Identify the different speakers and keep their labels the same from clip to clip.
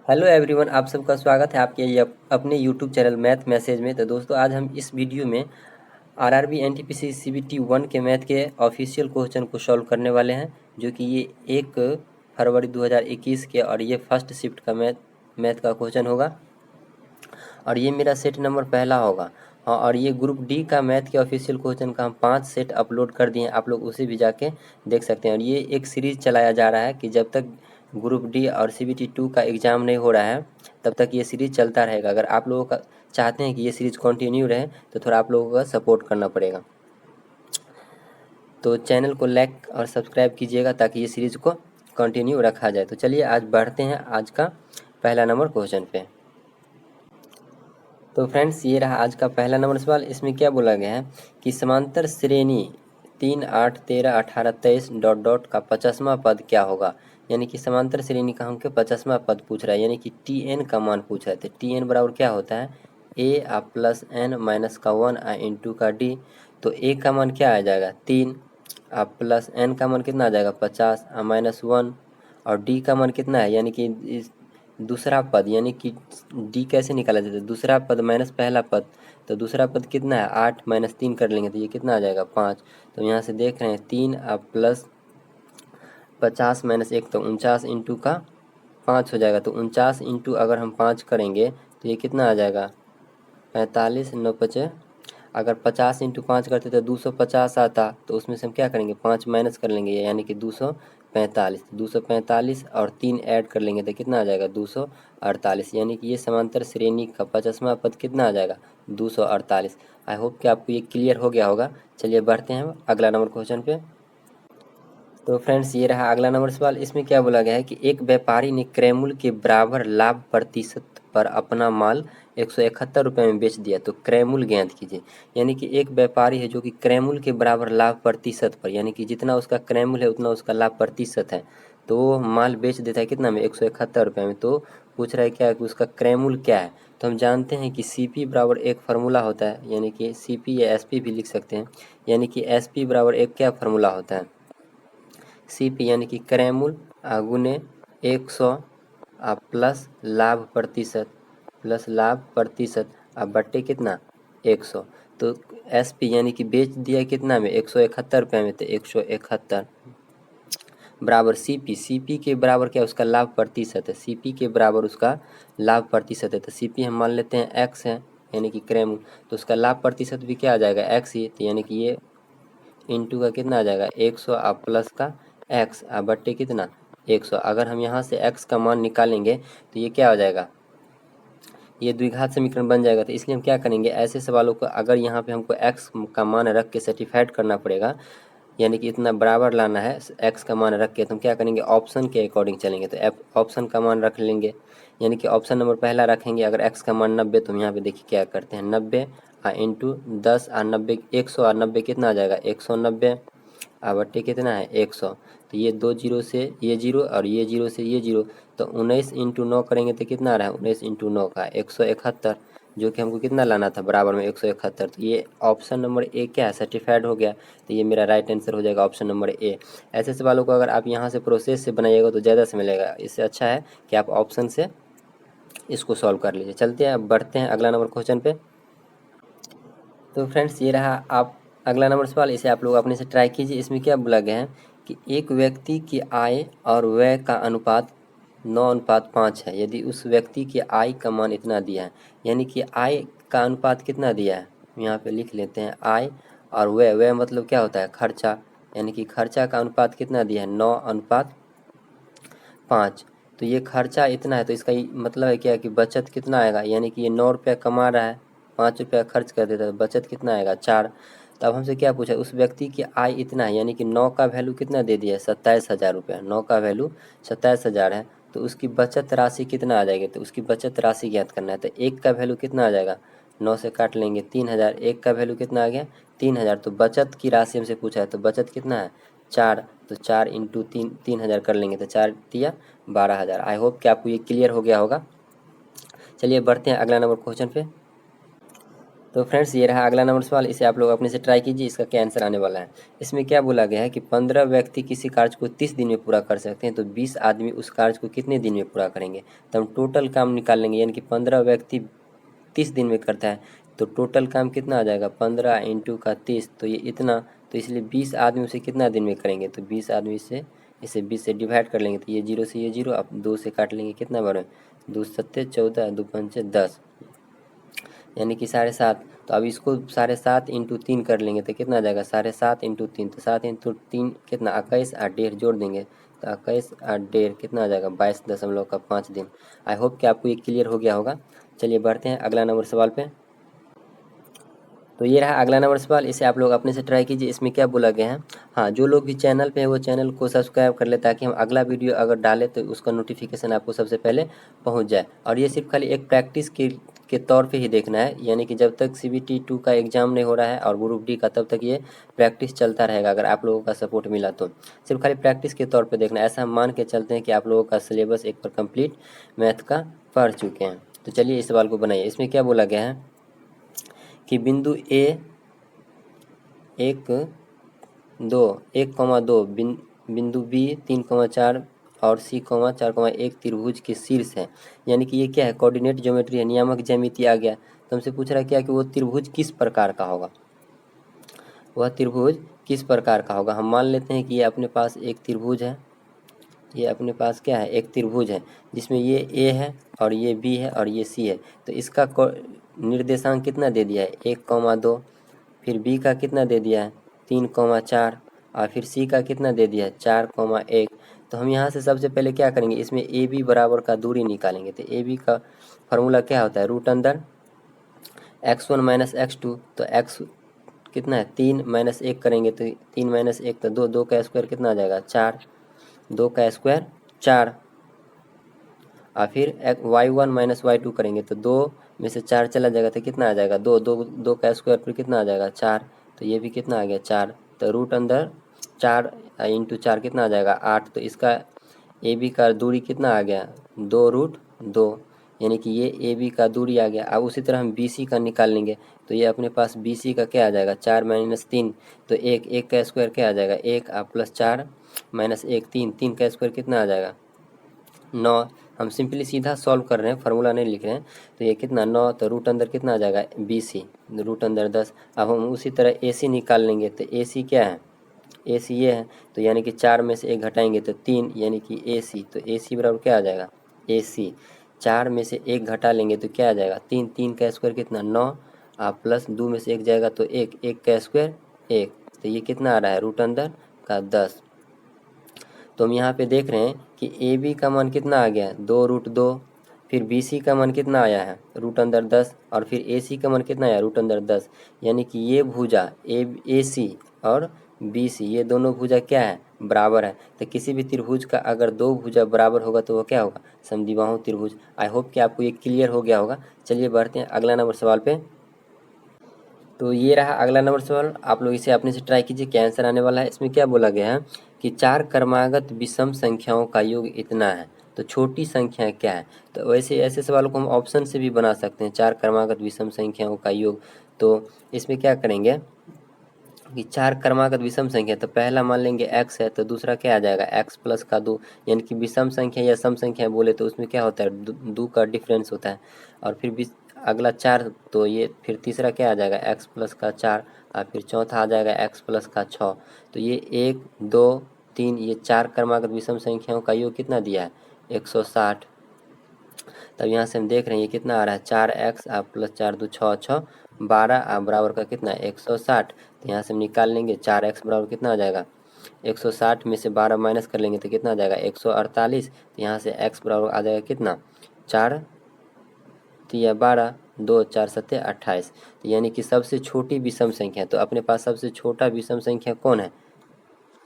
Speaker 1: Hello everyone, आप सबका स्वागत है आपके अपने यूट्यूब चैनल मैथ मैसेज में। तो दोस्तों, आज हम इस वीडियो में आरआरबी एनटीपीसी सीबीटी 1 के मैथ के ऑफिशियल क्वेश्चन को सॉल्व करने वाले हैं, जो कि ये 1 फरवरी 2021 के और ये फर्स्ट शिफ्ट का मैथ का क्वेश्चन होगा और ये मेरा सेट नंबर पहला होगा। हाँ, और ये ग्रुप डी का मैथ के ऑफिशियल क्वेश्चन का हम 5 सेट अपलोड कर दिए हैं, आप लोग उसे भी जाके देख सकते हैं। और ये एक सीरीज़ चलाया जा रहा है कि जब तक ग्रुप डी और सीबीटी 2 का एग्ज़ाम नहीं हो रहा है तब तक ये सीरीज़ चलता रहेगा। अगर आप लोगों का चाहते हैं कि ये सीरीज़ कंटिन्यू रहे तो थोड़ा आप लोगों का सपोर्ट करना पड़ेगा। तो चैनल को लाइक और सब्सक्राइब कीजिएगा ताकि ये सीरीज़ को कंटिन्यू रखा जाए। तो चलिए आज बढ़ते हैं आज का पहला नंबर क्वेश्चन पे। तो फ्रेंड्स, ये रहा आज का पहला नंबर सवाल। इसमें क्या बोला गया है कि समांतर श्रेणी 3, 8, 13, 18, 23 डॉट डॉट का 50वां पद क्या होगा। यानी कि समांतर श्रेणी का हमको 50वां पद पूछ रहा है, यानी कि टी एन का मान पूछ रहा है। तो टी एन बराबर क्या होता है, ए आ प्लस एन माइनस का 1 आ इंटू का डी। तो ए का मान क्या आ जाएगा 3 आ प्लस एन का मान कितना आ जाएगा 50 आ माइनस 1 और डी का मान कितना है, यानी कि दूसरा पद, यानी कि डी कैसे निकाला जाता है, दूसरा पद माइनस पहला पद। तो दूसरा पद कितना है 8 माइनस 3 कर लेंगे तो ये कितना आ जाएगा 5। तो यहाँ से देख रहे हैं 3 अब प्लस 50 माइनस 1 तो 49 इंटू का 5 हो जाएगा। तो 49 इंटू अगर हम 5 करेंगे तो ये कितना आ जाएगा 45 9 पचे। अगर 50 इंटू 5 करते तो 250 आता, तो उसमें से हम क्या करेंगे 5 माइनस कर लेंगे, यानी कि 245। 245 और 3 ऐड कर लेंगे तो कितना आ जाएगा 248। यानी कि ये समांतर श्रेणी का 50वां पद कितना आ जाएगा 248। आई होप कि आपको ये क्लियर हो गया होगा। चलिए बढ़ते हैं अगला नंबर क्वेश्चन पे। तो फ्रेंड्स, ये रहा अगला नंबर सवाल। इसमें क्या बोला गया है कि एक व्यापारी ने क्रय मूल्य के बराबर लाभ प्रतिशत पर अपना माल 171 रुपये में बेच दिया। तो क्रय मूल्य ज्ञात कीजिए। यानी कि एक व्यापारी है जो कि क्रय मूल्य के बराबर लाभ प्रतिशत पर, यानी कि जितना उसका क्रय मूल्य है उतना उसका लाभ प्रतिशत है, तो वो माल बेच देता है कितना में 171 रुपये में। तो पूछ रहा है क्या है कि उसका क्रय मूल्य क्या है। तो हम जानते हैं कि सी पी बराबर एक फार्मूला होता है, यानी कि सी पी या एस पी भी लिख सकते हैं। यानी कि एस पी बराबर एक क्या फार्मूला होता है, सी पी यानी कि क्रय मूल्य गुने 100 प्लस लाभ प्रतिशत, प्लस लाभ प्रतिशत बट्टे कितना 100। तो एस पी यानी कि बेच दिया कितना में 171 रुपये में, तो 171 बराबर सी पी। सी पी के बराबर क्या उसका लाभ प्रतिशत है, सी पी के बराबर उसका लाभ प्रतिशत है। तो सी पी हम मान लेते हैं एक्स है, यानी कि क्रय मूल्य, तो उसका लाभ प्रतिशत भी क्या आ जाएगा एक्स ही। तो यानी कि ये इंटू का कितना आ जाएगा 100 प्लस का एक्स बट्टे कितना 100। अगर हम यहाँ से एक्स का मान निकालेंगे तो ये क्या हो जाएगा, ये द्विघात समीकरण बन जाएगा। तो इसलिए हम क्या करेंगे, ऐसे सवालों को अगर यहाँ पे हमको एक्स का मान रख के सर्टिफाइड करना पड़ेगा, यानी कि इतना बराबर लाना है एक्स का मान रख के, तो हम क्या करेंगे ऑप्शन के अकॉर्डिंग चलेंगे। तो ऑप्शन का मान रख लेंगे, यानी कि ऑप्शन नंबर पहला रखेंगे। अगर एक्स का मान 90, तो हम यहाँ पे देखिए क्या करते हैं 90 इंटू 10 90 100 90 कितना आ जाएगा 190 बट्टे कितना है 100। तो ये 2 जीरो से ये जीरो और ये जीरो से ये जीरो, तो 19 इंटू 9 करेंगे तो कितना आ रहा है 19 इंटू 9 का 171, जो कि हमको कितना लाना था बराबर में 171। तो ये ऑप्शन नंबर ए क्या है सर्टिफाइड हो गया। तो ये मेरा राइट आंसर हो जाएगा ऑप्शन नंबर ए। ऐसे सवालों को अगर आप यहाँ से प्रोसेस से बनाइएगा तो ज़्यादा समय लगेगा, इससे अच्छा है कि आप ऑप्शन से इसको सॉल्व कर लीजिए। चलते हैं अब बढ़ते हैं अगला नंबर क्वेश्चन पे। तो फ्रेंड्स, ये रहा आप अगला नंबर सवाल, इसे आप लोग अपने से ट्राई कीजिए। इसमें क्या बोला गया है कि एक व्यक्ति की आय और व्यय का अनुपात 9:5 है। यदि उस व्यक्ति की आय का मान इतना दिया है, यानी कि आय का अनुपात कितना दिया है, यहाँ पे लिख लेते हैं आय और व्यय। व्यय मतलब क्या होता है खर्चा, यानी कि खर्चा का अनुपात कितना दिया है 9:5। तो ये खर्चा इतना है, तो इसका मतलब है क्या कि बचत कितना आएगा, यानी कि ये 9 रुपया कमा रहा है 5 रुपया खर्च कर देता है, तो बचत कितना आएगा 4। तो अब हमसे क्या पूछा, उस व्यक्ति की आय इतना है, यानी कि 9 का वैल्यू कितना दे दिया है 27,000 रुपया, 9 का वैल्यू 27,000 है। तो उसकी बचत राशि कितना आ जाएगी, तो उसकी बचत राशि ज्ञात करना है। तो 1 का वैल्यू कितना आ जाएगा 9 से काट लेंगे 3,000, 1 का वैल्यू कितना आ गया 3,000। तो बचत की राशि हमसे पूछा है, तो बचत कितना है 4। तो 4 इंटू 3,000 कर लेंगे, तो 4 दिया 12,000। आई होप कि आपको ये क्लियर हो गया होगा। चलिए बढ़ते हैं अगला नंबर क्वेश्चन पे। तो फ्रेंड्स ये रहा अगला नंबर सवाल, इसे आप लोग अपने से ट्राई कीजिए, इसका क्या आंसर आने वाला है। इसमें क्या बोला गया है कि 15 व्यक्ति किसी कार्य को 30 दिन में पूरा कर सकते हैं, तो 20 आदमी उस कार्य को कितने दिन में पूरा करेंगे। तो हम टोटल काम निकाल लेंगे, यानी कि 15 व्यक्ति 30 दिन में करता है, तो टोटल काम कितना आ जाएगा 15 इंटू का 30, तो ये इतना, तो इसलिए 20 आदमी उसे कितना दिन में करेंगे, तो 20 आदमी से इसे 20 से डिवाइड कर लेंगे, तो ये 0 से ये 0, अब 2 से काट लेंगे, कितना बार 2 सत्ते 14, 2 पंचे 10, यानी कि 7.5। तो अब इसको 7.5 इंटू 3 कर लेंगे तो कितना आ जाएगा 7.5 इंटू 3, तो 7 इंटू 3 कितना 21, 8 जोड़ देंगे तो 21 8 कितना आ जाएगा 22.5 दिन। आई होप कि आपको ये क्लियर हो गया होगा। चलिए बढ़ते हैं अगला नंबर सवाल पे। तो ये रहा अगला नंबर सवाल, इसे आप लोग अपने से ट्राई कीजिए। इसमें क्या बोला गया है, हाँ जो लोग भी चैनल पे है वो चैनल को सब्सक्राइब कर ले, ताकि हम अगला वीडियो अगर डालें तो उसका नोटिफिकेशन आपको सबसे पहले पहुंच जाए। और ये सिर्फ खाली एक प्रैक्टिस के तौर पे ही देखना है, यानी कि जब तक CBT 2 का एग्ज़ाम नहीं हो रहा है और ग्रुप डी का, तब तक ये प्रैक्टिस चलता रहेगा। अगर आप लोगों का सपोर्ट मिला तो सिर्फ खाली प्रैक्टिस के तौर पर देखना है। ऐसा हम मान के चलते हैं कि आप लोगों का सिलेबस एक बार कंप्लीट मैथ का पढ़ चुके हैं। तो चलिए इस सवाल को बनाइए। इसमें क्या बोला गया है कि बिंदु A 1,2 बिंदु B 3,4 और C 4,1 त्रिभुज के शीर्ष है, यानी कि ये क्या है कोऑर्डिनेट ज्योमेट्री है, नियामक ज्यामिति आ गया। तो हमसे पूछ रहा है क्या कि वो त्रिभुज किस प्रकार का होगा, वह त्रिभुज किस प्रकार का होगा। हम मान लेते हैं कि ये अपने पास एक त्रिभुज है, ये अपने पास क्या है एक त्रिभुज है, जिसमें ये A है और ये B है और ये C है। तो इसका निर्देशांक कितना दे दिया है 1,2, फिर B का कितना दे दिया है 3,4 और फिर C का कितना दे दिया है 4,1। तो हम यहाँ से सबसे पहले क्या करेंगे, इसमें AB बराबर का दूरी निकालेंगे। तो AB का फार्मूला क्या होता है रूट अंदर x1 माइनस x2, तो x कितना है 3 माइनस 1 करेंगे तो 3 माइनस 1 तो 2, 2 का स्क्वायर कितना आ जाएगा 4, 2 का स्क्वायर 4, और फिर y1 माइनस y2 करेंगे तो 2 में से 4 चला जाएगा तो कितना आ जाएगा 2, 2, 2 का स्क्वायर फिर कितना आ जाएगा 4, तो ये भी कितना आ गया 4, तो रूट अंदर 4 इंटू 4 कितना आ जाएगा 8। तो इसका AB का दूरी कितना आ गया 2√2, यानी कि ये AB का दूरी आ गया। अब उसी तरह हम BC का निकाल लेंगे, तो ये अपने पास BC का क्या आ जाएगा 4 माइनस 3, तो 1, 1 का स्क्वायर क्या आ जाएगा 1 प्लस 4 माइनस 1 3, 3 का स्क्वायर कितना आ जाएगा 9। हम सिंपली सीधा सॉल्व कर रहे हैं, फार्मूला नहीं लिख रहे हैं। तो ये कितना 9, तो रूट अंदर कितना आ जाएगा BC, रूट अंदर 10। अब हम उसी तरह AC निकाल लेंगे, तो AC क्या है AC ये है, तो यानी कि 4 में से 1 घटाएंगे तो 3, यानी कि AC, तो AC बराबर क्या आ जाएगा AC, 4 में से 1 घटा लेंगे तो क्या आ जाएगा 3, 3 का स्क्वायर कितना 9, प्लस 2 में से 1 जाएगा तो 1, 1 का स्क्वायर 1, तो ये कितना आ रहा है रूट अंदर का 10। तो हम यहाँ पे देख रहे हैं कि AB का मान कितना आ गया 2√2, फिर BC का मान कितना आया है रूट अंदर 10, और फिर AC का मान कितना आया रूट अंदर 10, यानी कि ये भुजा AC और BC ये दोनों भुजा क्या है बराबर है। तो किसी भी त्रिभुज का अगर दो भुजा बराबर होगा तो वो क्या होगा समद्विबाहु त्रिभुज। आई होप कि आपको ये क्लियर हो गया होगा। चलिए बढ़ते हैं अगला नंबर सवाल पे। तो ये रहा अगला नंबर सवाल, आप लोग इसे अपने से ट्राई कीजिए क्या आंसर आने वाला है। इसमें क्या बोला गया है कि 4 क्रमागत विषम संख्याओं का योग इतना है, तो छोटी संख्या क्या है। तो वैसे ऐसे सवालों को हम ऑप्शन से भी बना सकते हैं, 4 क्रमागत विषम संख्याओं का योग। तो इसमें क्या करेंगे कि 4 क्रमागत विषम संख्या, तो पहला मान लेंगे x है, तो दूसरा क्या आ जाएगा x प्लस का 2, यानी कि विषम संख्या या सम संख्या बोले तो उसमें क्या होता है 2 का डिफरेंस होता है। और फिर अगला 4, तो ये फिर तीसरा क्या आ जाएगा x प्लस का 4, और फिर चौथा आ जाएगा x प्लस का 6। तो ये 1 2 3 ये 4 क्रमागत विषम संख्याओं का योग कितना दिया है 160। तब यहाँ से हम देख रहे हैं ये कितना आ रहा है 4x प्लस 4 2 6 6 12 बराबर का कितना 160। तो यहाँ से हम निकाल लेंगे 4x बराबर कितना आ जाएगा 160 में से 12 माइनस कर लेंगे तो कितना आ जाएगा 148। तो यहाँ से x बराबर आ जाएगा कितना 4 3 12 2 4 7 28। तो यानी कि सबसे छोटी विषम संख्या, तो अपने पास सबसे छोटा विषम संख्या कौन है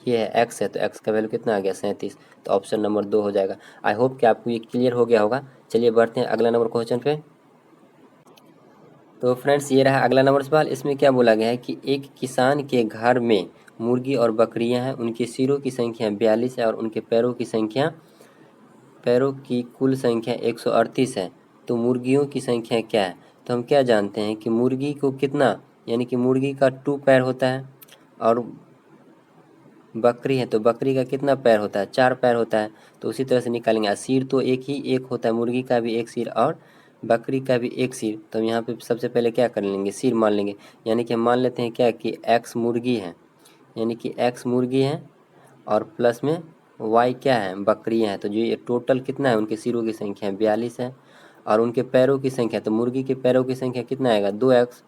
Speaker 1: ये है x है, तो x का वैल्यू कितना आ गया 37। तो ऑप्शन नंबर 2 हो जाएगा। आई होप कि आपको ये क्लियर हो गया होगा। चलिए बढ़ते हैं अगला नंबर क्वेश्चन पे। तो फ्रेंड्स ये रहा अगला नंबर सवाल। इसमें क्या बोला गया है कि एक किसान के घर में मुर्गी और बकरियां हैं, उनके सिरों की संख्या 42 है और उनके पैरों की कुल संख्या 138 है, तो मुर्गियों की संख्या क्या है। तो हम क्या जानते हैं कि मुर्गी को कितना, यानी कि मुर्गी का 2 पैर होता है और बकरी है तो बकरी का कितना पैर होता है, 4 पैर होता है। तो उसी तरह से निकालेंगे। सिर तो एक होता है, मुर्गी का भी एक सिर और बकरी का भी एक सिर। तो हम यहाँ पे सबसे पहले क्या कर लेंगे, सिर मान लेंगे। यानी कि हम मान लेते हैं क्या कि एक्स मुर्गी है, यानी कि एक्स मुर्गी है और प्लस में वाई क्या है, बकरियाँ हैं। तो जो ये टोटल कितना है, उनके सिरों की संख्या 42 है और उनके पैरों की संख्या, तो मुर्गी के पैरों की संख्या कितना आएगा, 2x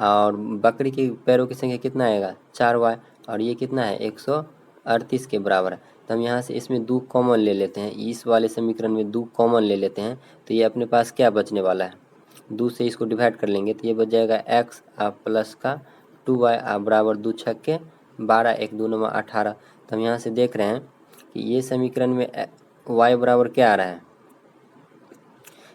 Speaker 1: और बकरी के पैरों की संख्या कितना आएगा, 4y और ये कितना है, 138 के बराबर है। तो हम यहाँ से इसमें 2 कॉमन ले लेते हैं, इस वाले समीकरण में 2 कॉमन ले लेते हैं। तो ये अपने पास क्या बचने वाला है, 2 से इसको डिवाइड कर लेंगे तो ये बच जाएगा x प्लस का 2y बराबर 2 छक्के 12, 1 2 9 18। तो हम यहाँ से देख रहे हैं कि ये समीकरण में y बराबर क्या आ रहा है,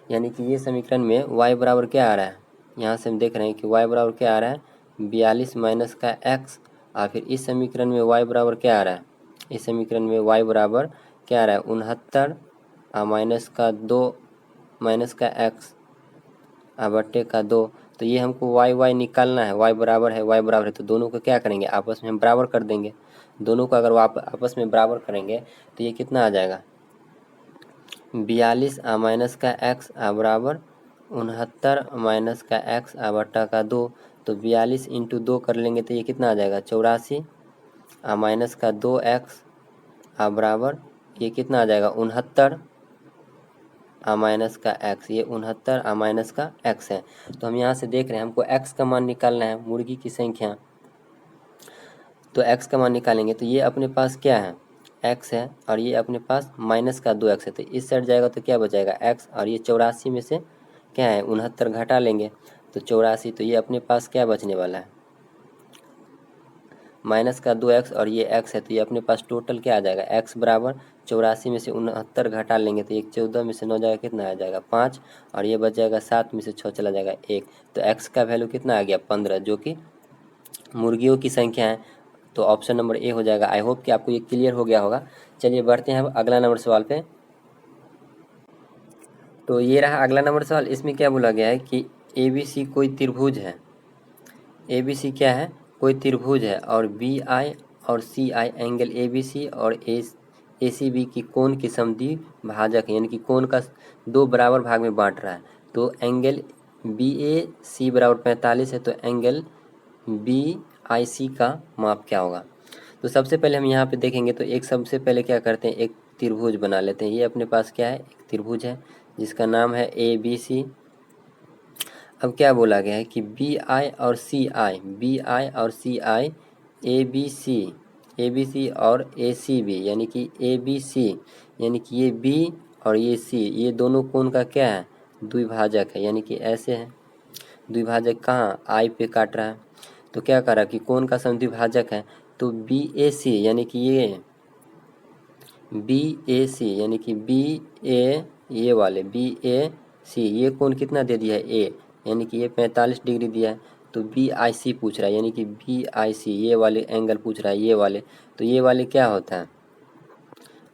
Speaker 1: यानी कि ये समीकरण में y बराबर क्या आ रहा है, यहाँ से हम देख रहे हैं कि y बराबर क्या आ रहा है, 42 माइनस का x। और फिर इस समीकरण में y बराबर क्या आ रहा है, इस समीकरण में y बराबर क्या आ रहा है, 69 माइनस का 2 माइनस का x बट्टे का 2। तो ये हमको y निकालना है, y बराबर है तो दोनों को क्या करेंगे, आपस में हम बराबर कर देंगे। दोनों को अगर आप आपस में बराबर करेंगे तो ये कितना आ जाएगा, 42 माइनस का x बराबर 69 माइनस का x बट्टा का 2। तो 42 इंटू 2 कर लेंगे तो ये कितना आ जाएगा, 84 माइनस का 2x बराबर ये कितना आ जाएगा, 69 माइनस का x, ये 69 माइनस का x है। तो हम यहाँ से देख रहे हैं हमको x का मान निकालना है, मुर्गी की संख्या। तो x का मान निकालेंगे तो ये अपने पास क्या है, x है और ये अपने पास माइनस का 2x है। तो इस साइड जाएगा तो क्या बचेगा, x और ये 84 में से क्या है, 69 घटा लेंगे तो 84। तो ये अपने पास क्या बचने वाला है, माइनस का 2x और ये x है। तो ये अपने पास टोटल क्या आ जाएगा, x बराबर 84 में से 69 घटा लेंगे तो एक 14 में से 9 जाएगा कितना आ जाएगा, 5 और ये बच जाएगा 7 में से 6 चला जाएगा 1। तो x का वैल्यू कितना आ गया, 15, जो कि मुर्गियों की संख्या है। तो ऑप्शन नंबर ए हो जाएगा। आई होप कि आपको ये क्लियर हो गया होगा। चलिए बढ़ते हैं अब अगला नंबर सवाल पे। तो ये रहा अगला नंबर सवाल। इसमें क्या बोला गया है कि ABC कोई त्रिभुज है, ABC क्या है, कोई त्रिभुज है और BI और CI एंगल ABC और ACB की कोण की समद्वि भाजक है, यानी कि कोण का 2 बराबर भाग में बांट रहा है। तो एंगल BAC बराबर 45 है, तो एंगल BIC का माप क्या होगा। तो सबसे पहले हम यहाँ पे देखेंगे तो एक सबसे पहले क्या करते हैं, एक त्रिभुज बना लेते हैं। ये अपने पास क्या है, एक त्रिभुज है जिसका नाम है ABC। अब क्या बोला गया है कि BI और CI ABC और ACB यानी कि ABC यानी कि ये B और ये C, ये दोनों कोण का क्या है, द्विभाजक है। यानी कि ऐसे है, द्विभाजक कहाँ, I पे काट रहा है। तो क्या कर रहा है कि कोण का समद्विभाजक है। तो BAC यानी कि ये BAC यानी कि BA, ये वाले BAC ये कोण कितना दे दिया है, A, यानी कि ये 45 डिग्री दिया है। तो BIC पूछ रहा है, यानी कि BIC ये वाले एंगल पूछ रहा है, ये वाले। तो ये वाले क्या होता है,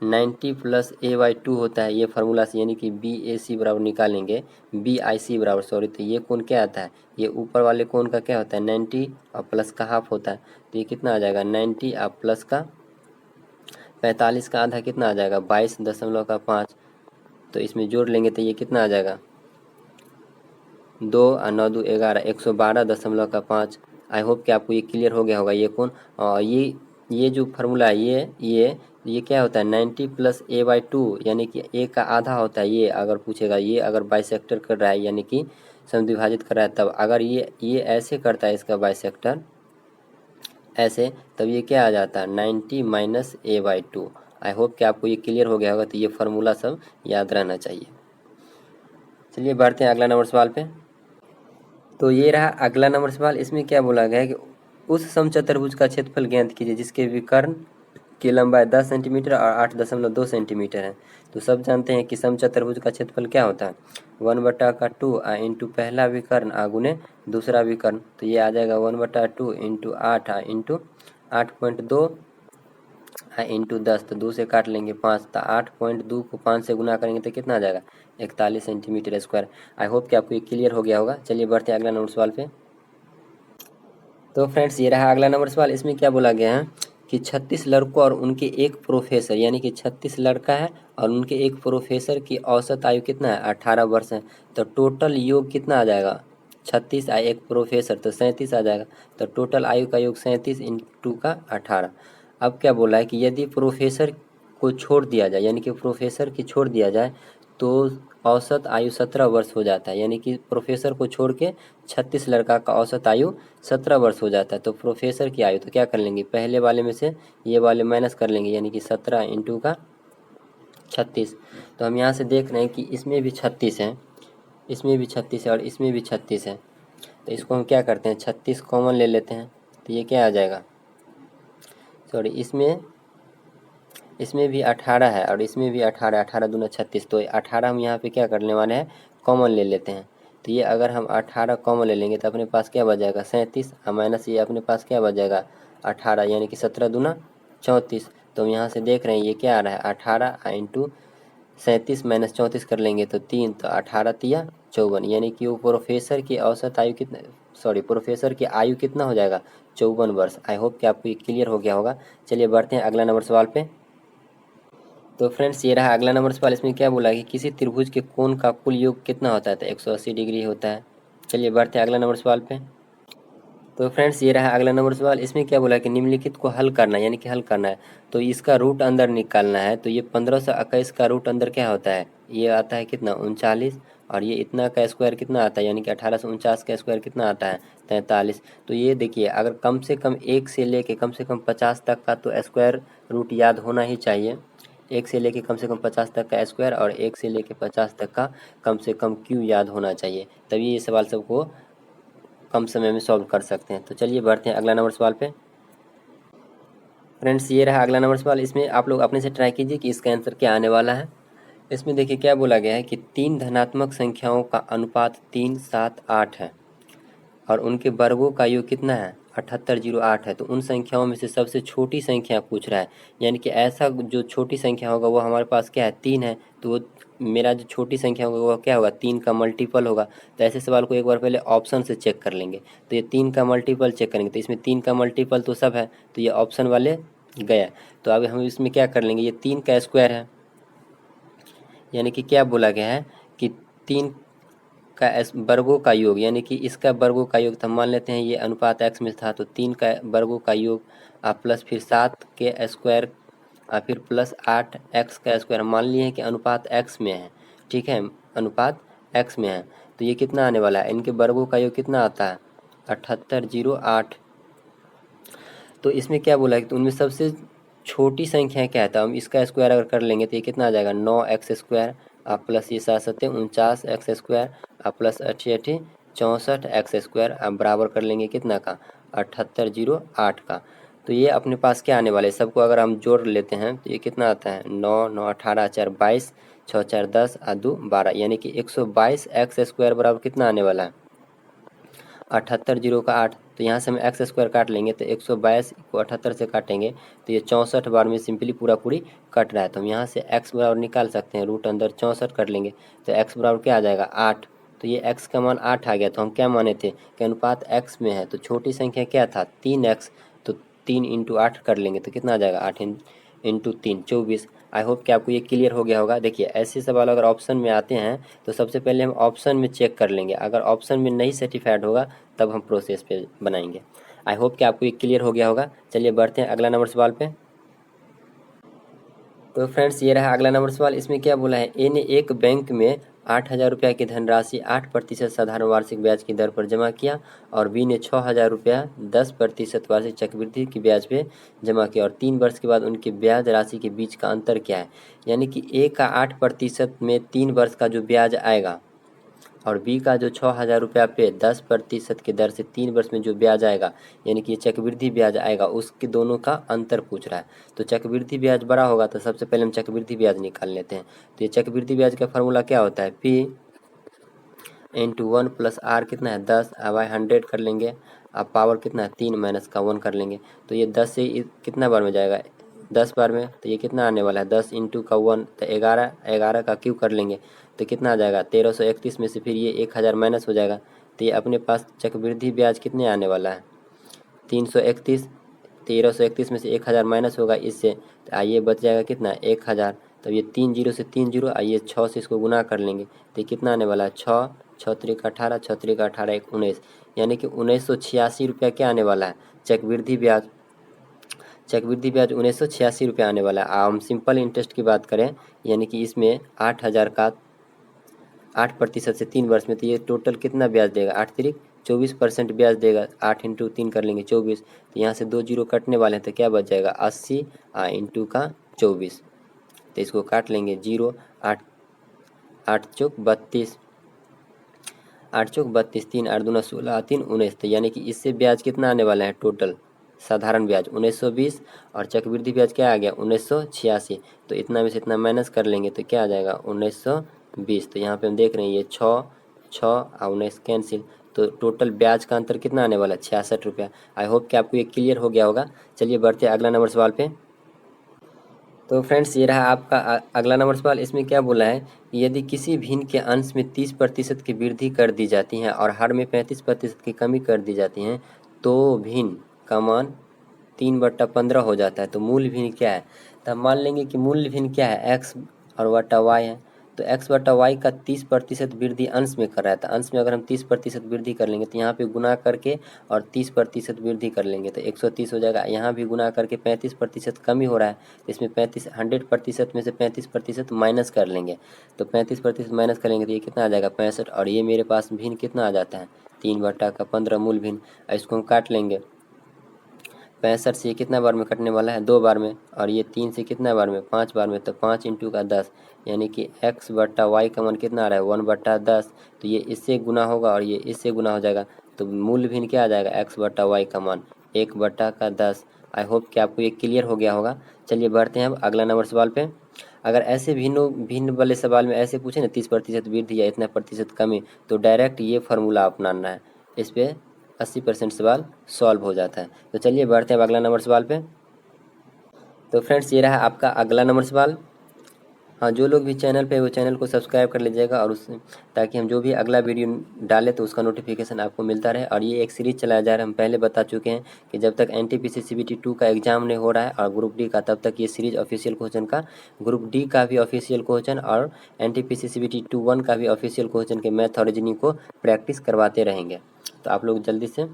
Speaker 1: 90 प्लस A/2 होता है ये फार्मूला से। यानी कि BAC बराबर निकालेंगे, BIC बराबर तो ये कोण क्या आता है, ये ऊपर वाले कोण का क्या होता है, 90 और प्लस का हाफ होता है। तो ये कितना आ जाएगा, 90 और प्लस का 45 का आधा कितना आ जाएगा, 22.5। तो इसमें जोड़ लेंगे तो ये कितना आ जाएगा, 2 और 9 2 11, 112.5। आई होप कि आपको ये क्लियर हो गया होगा ये कौन। और ये जो फार्मूला है ये क्या होता है, 90 प्लस A/2 यानी कि A का आधा होता है। ये अगर पूछेगा, ये अगर बाइसेक्टर कर रहा है यानी कि समद्विभाजित कर रहा है, तब अगर ये ऐसे करता है इसका बाइसेक्टर ऐसे, तब ये क्या आ जाता है, 90 माइनस A/2। आई होप कि आपको ये क्लियर हो गया होगा। तो ये फार्मूला सब याद रहना चाहिए। चलिए बढ़ते हैं अगला नंबर सवाल पे। तो ये रहा अगला नंबर सवाल। इसमें क्या बोला गया है कि उस समचतुर्भुज का क्षेत्रफल ज्ञात कीजिए जिसके विकर्ण की लंबाई 10 सेंटीमीटर और 8.2 सेंटीमीटर है। तो सब जानते हैं कि समचतुर्भुज का क्षेत्रफल क्या होता है, 1/2 इंटू पहला विकर्ण गुने दूसरा विकर्ण। तो ये आ जाएगा 1/2 इंटू 8 इंटू 8.2 इंटू 10, तो 2 से काट लेंगे 5, तो 8.2 को 5 से गुना करेंगे तो कितना आ जाएगा 41 सेंटीमीटर स्क्वायर। आई होप कि आपको ये क्लियर हो गया होगा। चलिए बढ़ते हैं अगला नंबर सवाल पे। तो फ्रेंड्स ये रहा अगला नंबर सवाल। इसमें क्या बोला गया है कि 36 लड़कों और उनके एक प्रोफेसर, यानी कि 36 लड़का है और उनके एक प्रोफेसर की औसत आयु कितना है 18 वर्ष है। तो टोटल योग कितना आ जाएगा 36 एक प्रोफेसर तो 37 आ जाएगा। तो टोटल आयु का योग 37 इंटू का 18। अब क्या बोला है कि यदि प्रोफेसर को छोड़ दिया जाए, यानी कि प्रोफेसर की छोड़ दिया जाए तो औसत आयु 17 वर्ष हो जाता है। यानी कि प्रोफेसर को छोड़ के 36 लड़का का औसत आयु 17 वर्ष हो जाता है। तो प्रोफेसर की आयु तो क्या कर लेंगे, पहले वाले में से ये वाले माइनस कर लेंगे, यानी कि 17 इंटू का 36। तो हम यहाँ से देख रहे हैं कि इसमें भी 36 है, इसमें भी 36 है और इसमें भी 36 है। तो इसको हम क्या करते हैं 36 कॉमन ले लेते हैं, तो ये क्या आ जाएगा, सॉरी इसमें भी 18 है और इसमें भी 18, 18 दूना 36। तो 18 हम यहाँ पे क्या करने वाले हैं कॉमन ले लेते हैं। तो ये अगर हम 18 कॉमन ले लेंगे तो अपने पास क्या बच जाएगा 37 माइनस ये अपने पास क्या बच जाएगा 18, यानी कि 17 दूना 34। तो हम यहाँ से देख रहे हैं ये क्या आ रहा है 18 इंटू 37 माइनस 34 कर लेंगे तो 3, तो 18 तिया 54, यानी कि वो प्रोफेसर की औसत आयु कितना, सॉरी प्रोफेसर की आयु कितना हो जाएगा 54 वर्ष। आई होप कि आपको ये क्लियर हो गया होगा। चलिए बढ़ते हैं अगला नंबर सवाल पे। तो फ्रेंड्स ये रहा अगला नंबर सवाल। इसमें क्या बोला है कि किसी त्रिभुज के कोण का कुल योग कितना होता है, तो 180 डिग्री होता है। चलिए बढ़ते हैं अगला नंबर सवाल पे। तो फ्रेंड्स ये रहा अगला नंबर सवाल। इसमें क्या बोला है कि निम्नलिखित को हल करना है, यानी कि हल करना है तो इसका रूट अंदर निकालना है। तो ये 1521 का रूट अंदर क्या होता है, ये आता है कितना 39, और ये इतना का स्क्वायर कितना आता है, यानी कि 1849 का स्क्वायर कितना आता है 43। तो ये देखिए अगर कम से कम 1 से लेके कम से कम 50 तक का तो स्क्वायर रूट याद होना ही चाहिए। 1 से लेके कम से कम 50 तक का स्क्वायर और 1 से लेके 50 तक का कम से कम क्यू याद होना चाहिए, तभी ये सवाल सबको कम समय में सॉल्व कर सकते हैं। तो चलिए बढ़ते हैं अगला नंबर सवाल पे। फ्रेंड्स ये रहा अगला नंबर सवाल। इसमें आप लोग अपने से ट्राई कीजिए कि इसका आंसर क्या आने वाला है। इसमें देखिए क्या बोला गया है कि 3 धनात्मक संख्याओं का अनुपात 3, 7, 8 है और उनके वर्गों का योग कितना है 7808 है। तो उन संख्याओं में से सबसे छोटी संख्या पूछ रहा है, यानी कि ऐसा जो छोटी संख्या होगा वो हमारे पास क्या है 3 है, तो वो मेरा जो छोटी संख्या होगा वो क्या होगा 3 का मल्टीपल होगा। तो ऐसे सवाल को एक बार पहले ऑप्शन से चेक कर लेंगे। तो ये 3 का मल्टीपल चेक करेंगे तो इसमें 3 का मल्टीपल तो सब है, तो ये ऑप्शन वाले गया। तो अब हम इसमें क्या कर लेंगे, ये 3 का स्क्वायर है, यानी कि क्या बोला गया है कि 3 का वर्गों का योग, यानी कि इसका वर्गों का योग, तो हम मान लेते हैं ये अनुपात x में था तो 3 का वर्गों का योग प्लस फिर 7 के स्क्वायर फिर प्लस 8 x का स्क्वायर। हम मान लिए हैं कि अनुपात x में है, ठीक है, अनुपात x में है। तो ये कितना आने वाला है, इनके वर्गों का योग कितना आता है 7808। तो इसमें क्या बोला है कि तो उनमें सबसे छोटी संख्या क्या है, तो हम इसका स्क्वायर अगर कर लेंगे तो ये कितना आ जाएगा 9x स्क्वायर प्लस ये 7 7 49 x square plus 8 8 64 x square बराबर कर लेंगे कितना का 7808 का। तो ये अपने पास क्या आने वाले सबको अगर हम जोड़ लेते हैं तो ये कितना आता है 9 9 18 4 22 6 4 10 2 12, यानी कि 122 एक्स स्क्वायर बराबर कितना आने वाला है 78 जीरो का 8। तो यहाँ से हम एक्स स्क्वायर काट लेंगे तो 122 को 78 से काटेंगे तो ये 64 बार में सिंपली पूरा पूरी कट रहा है। तो हम यहाँ से एक्स बराबर निकाल सकते हैं, रूट अंदर 64 कर लेंगे तो एक्स बराबर क्या आ जाएगा 8। तो ये एक्स का मान 8 आ गया। तो हम क्या माने थे कि अनुपात एक्स में है तो छोटी संख्या क्या था 3x, तो 3 इंटू 8 कर लेंगे तो कितना आ जाएगा 8 इंटू 3 24। आई होप कि आपको ये क्लियर हो गया होगा। देखिए ऐसे सवाल अगर ऑप्शन में आते हैं तो सबसे पहले हम ऑप्शन में चेक कर लेंगे, अगर ऑप्शन में नहीं सर्टिफाइड होगा तब हम प्रोसेस पे बनाएंगे। आई होप कि आपको ये क्लियर हो गया होगा। चलिए बढ़ते हैं अगला नंबर सवाल पे। तो फ्रेंड्स ये रहा अगला नंबर सवाल। इसमें क्या बोला है ए ने एक बैंक में 8,000 रुपया की धनराशि 8% साधारण वार्षिक ब्याज की दर पर जमा किया और बी ने 6,000 रुपया 10% वार्षिक चक्रवृद्धि की ब्याज पे जमा किया और 3 वर्ष के बाद उनकी ब्याज राशि के बीच का अंतर क्या है। यानी कि ए का 8% में 3 वर्ष का जो ब्याज आएगा और बी का जो 6,000 रुपया पे 10% की दर से 3 वर्ष में जो ब्याज आएगा, यानी कि ये चक्रवृद्धि ब्याज आएगा, उसके दोनों का अंतर पूछ रहा है। तो चक्रवृद्धि ब्याज बड़ा होगा तो सबसे पहले हम चक्रवृद्धि ब्याज निकाल लेते हैं। तो ये चक्रवृद्धि ब्याज का फॉर्मूला क्या होता है P इंटू 1 प्लस आर कितना है 10 बाई 100 कर लेंगे, अब पावर कितना है 3 माइनस का 1 कर लेंगे। तो ये 10 से कितना बार में जाएगा 10 बार में, तो ये कितना आने वाला है 10 इंटू का 1, तो 11, 11 का क्यों कर लेंगे तो कितना आ जाएगा 1331 में से फिर ये 1000 माइनस हो जाएगा, तो ये अपने पास चक्रवृद्धि ब्याज कितने आने वाला है 331। 1331 में से 1000 माइनस होगा इससे, तो आइए बच जाएगा कितना 1000। तो ये 3 जीरो से 3 जीरो, आइए 6 से इसको गुना कर लेंगे, तो ये कितना आने वाला है 6, 6 त्रिक 18, 6 त्रिक 18 एक 19, यानी कि 1986 रुपया क्या आने वाला है चक्रवृद्धि ब्याज। चक्रवृद्धि ब्याज 1986 रुपया आने वाला है। हम सिंपल इंटरेस्ट की बात करें, यानी कि इसमें 8000 का 8% से 3 वर्ष में, तो ये टोटल कितना ब्याज देगा 8 तिरिक 24% ब्याज देगा। 8 इंटू 3 कर लेंगे 24, तो यहाँ से 2 जीरो कटने वाले हैं, तो क्या बच जाएगा 80 इंटू का 24, तो इसको काट लेंगे 0, 8 8 चौक 32, 8 चौक 32, 3 8 दूना 16, 3 19, तो यानी कि इससे ब्याज कितना आने वाला है टोटल साधारण ब्याज 1920, और चक्रवृद्धि ब्याज क्या आ गया 1986, तो इतना में से इतना माइनस कर लेंगे तो क्या आ जाएगा 1920। तो यहाँ पे हम देख रहे हैं ये 6 6 और 19 कैंसिल, तो टोटल ब्याज का अंतर कितना आने वाला है 66 रुपया। आई होप कि आपको ये क्लियर हो गया होगा। चलिए बढ़ते हैं अगला नंबर सवाल पे। तो फ्रेंड्स ये रहा आपका अगला नंबर सवाल। इसमें क्या बोला है कि यदि किसी भिन्न के अंश में 30% की वृद्धि कर दी जाती है और हर में 35% की कमी कर दी जाती है, तो भिन्न का मान 3/15 हो जाता है। तो मूल भिन्न क्या है, तो हम मान लेंगे कि मूल भिन्न क्या है एक्स और बटा वाई है। तो एक्स बटा वाई का 30% वृद्धि अंश में कर रहा है, तो अंश में अगर हम 30% वृद्धि कर लेंगे तो यहाँ पे गुना करके और 30% वृद्धि कर लेंगे तो 130 हो जाएगा। यहाँ भी गुना करके 35% कमी हो रहा है, तो इसमें 100% में से 35% माइनस कर लेंगे, तो 35% माइनस करेंगे तो ये कितना आ जाएगा 65, और ये मेरे पास भिन्न कितना आ जाता है 3/15 मूल भिन्न। इसको हम काट लेंगे, 65 से ये कितना बार में कटने वाला है 2 बार में, और ये 3 से कितना बार में 5 बार में, तो 5 इंटू का 10, यानी कि x बट्टा वाई का मान कितना आ रहा है 1/10। तो ये इससे गुना होगा और ये इससे गुना हो जाएगा, तो मूल भिन्न क्या आ जाएगा x बट्टा वाई का मान 1/10। आई होप कि आपको ये क्लियर हो गया होगा। चलिए बढ़ते हैं अब अगला नंबर सवाल पे। अगर ऐसे भिन्न भिन्न वाले सवाल में ऐसे पूछे ना 30% वृद्धि या इतना प्रतिशत कमी, तो डायरेक्ट ये फार्मूला अपनाना है, इस पे 80% सवाल सॉल्व हो जाता है। तो चलिए बढ़ते हैं अब अगला नंबर सवाल पे। तो फ्रेंड्स ये रहा आपका अगला नंबर सवाल। हाँ, जो लोग भी चैनल पे वो चैनल को सब्सक्राइब कर लीजिएगा, और उस ताकि हम जो भी अगला वीडियो डालें तो उसका नोटिफिकेशन आपको मिलता रहे। और ये एक सीरीज चलाया जा रहा है, हम पहले बता चुके हैं कि जब तक NTPC CBT 2 का एग्जाम नहीं हो रहा है और ग्रुप डी का, तब तक ये सीरीज ऑफिशियल क्वेश्चन का, ग्रुप डी का भी ऑफिशियल क्वेश्चन और NTPC CBT 2 1 का भी ऑफिशियल क्वेश्चन के मैथ और रीजनिंग को प्रैक्टिस करवाते रहेंगे। तो आप लोग जल्दी से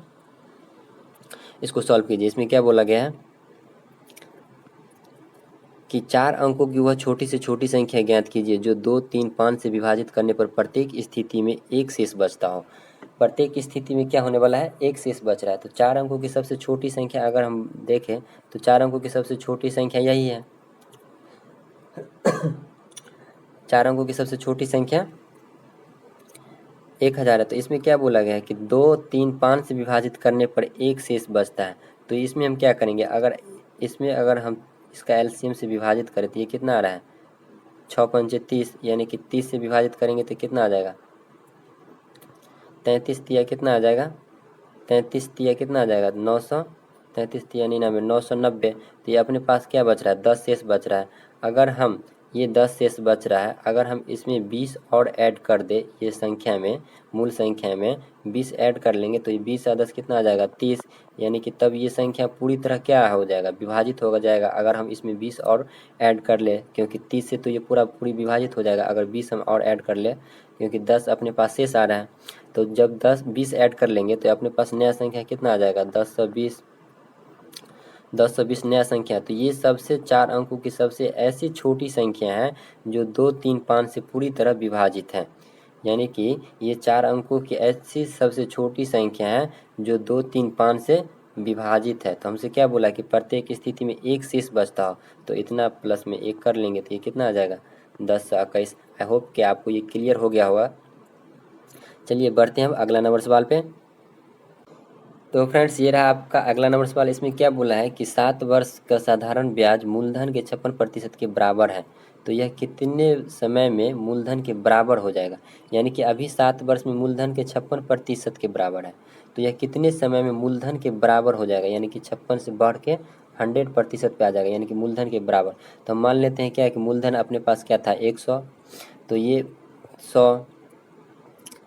Speaker 1: इसको सॉल्व कीजिए। इसमें क्या बोला गया है कि 4 अंकों की वह छोटी से छोटी संख्या ज्ञात कीजिए जो 2, 3, 5 से विभाजित करने पर प्रत्येक स्थिति में एक शेष बचता हो। प्रत्येक स्थिति में क्या होने वाला है एक शेष बच रहा है। तो 4 अंकों की सबसे छोटी संख्या अगर हम देखें तो 4 अंकों की सबसे छोटी संख्या यही है। 4 अंकों की सबसे छोटी संख्या 1000 है। तो इसमें क्या बोला गया है कि 2, 3, 5 से विभाजित करने पर एक शेष बचता है। तो इसमें हम क्या करेंगे, अगर हम इसका एलसीएम से विभाजित करें तो ये कितना आ रहा है 6 पंचे 30, यानी कि 30 से विभाजित करेंगे तो कितना आ जाएगा 33 तिया कितना आ जाएगा 33 तिया कितना आ जाएगा 900, 33 तिया 99, 990। तो ये अपने पास क्या बच रहा है 10 शेष बच रहा है। अगर हम ये 10 शेष बच रहा है, अगर हम इसमें 20 और ऐड कर दे, ये संख्या में मूल संख्या में 20 ऐड कर लेंगे तो ये 20 और 10 कितना आ जाएगा 30, यानी कि तब ये संख्या पूरी तरह क्या हो जाएगा विभाजित हो जाएगा। अगर हम इसमें 20 और ऐड कर ले, क्योंकि 30 से तो ये पूरी विभाजित हो जाएगा, अगर 20 हम और ऐड कर ले क्योंकि 10 अपने पास शेष आ रहा है। तो जब 20 ऐड कर लेंगे तो अपने पास नया संख्या कितना आ जाएगा 1020 नया संख्या। तो ये सबसे 4 अंकों की सबसे ऐसी छोटी संख्या है जो 2, 3, 5 से पूरी तरह विभाजित है, यानी कि ये 4 अंकों की ऐसी सबसे छोटी संख्या है जो 2, 3, 5 से विभाजित है। तो हमसे क्या बोला कि प्रत्येक स्थिति में एक शेष बचता हो, तो इतना प्लस में एक कर लेंगे तो ये कितना आ जाएगा 10 से 21। आई होप कि आपको ये क्लियर हो गया होगा। चलिए बढ़ते हैं हम अगला नंबर सवाल पे। तो फ्रेंड्स ये रहा आपका अगला नंबर सवाल। इसमें क्या बोला है कि 7 वर्ष का साधारण ब्याज मूलधन के 56% के बराबर है, तो यह कितने समय में मूलधन के बराबर हो जाएगा। यानी कि अभी 7 वर्ष में मूलधन के 56% के बराबर है, तो यह कितने समय में मूलधन के बराबर हो जाएगा, यानी कि 56 से बढ़ के 100% पे आ जाएगा, यानी कि मूलधन के बराबर। तो हम मान लेते हैं क्या है कि मूलधन अपने पास क्या था 100, तो ये 100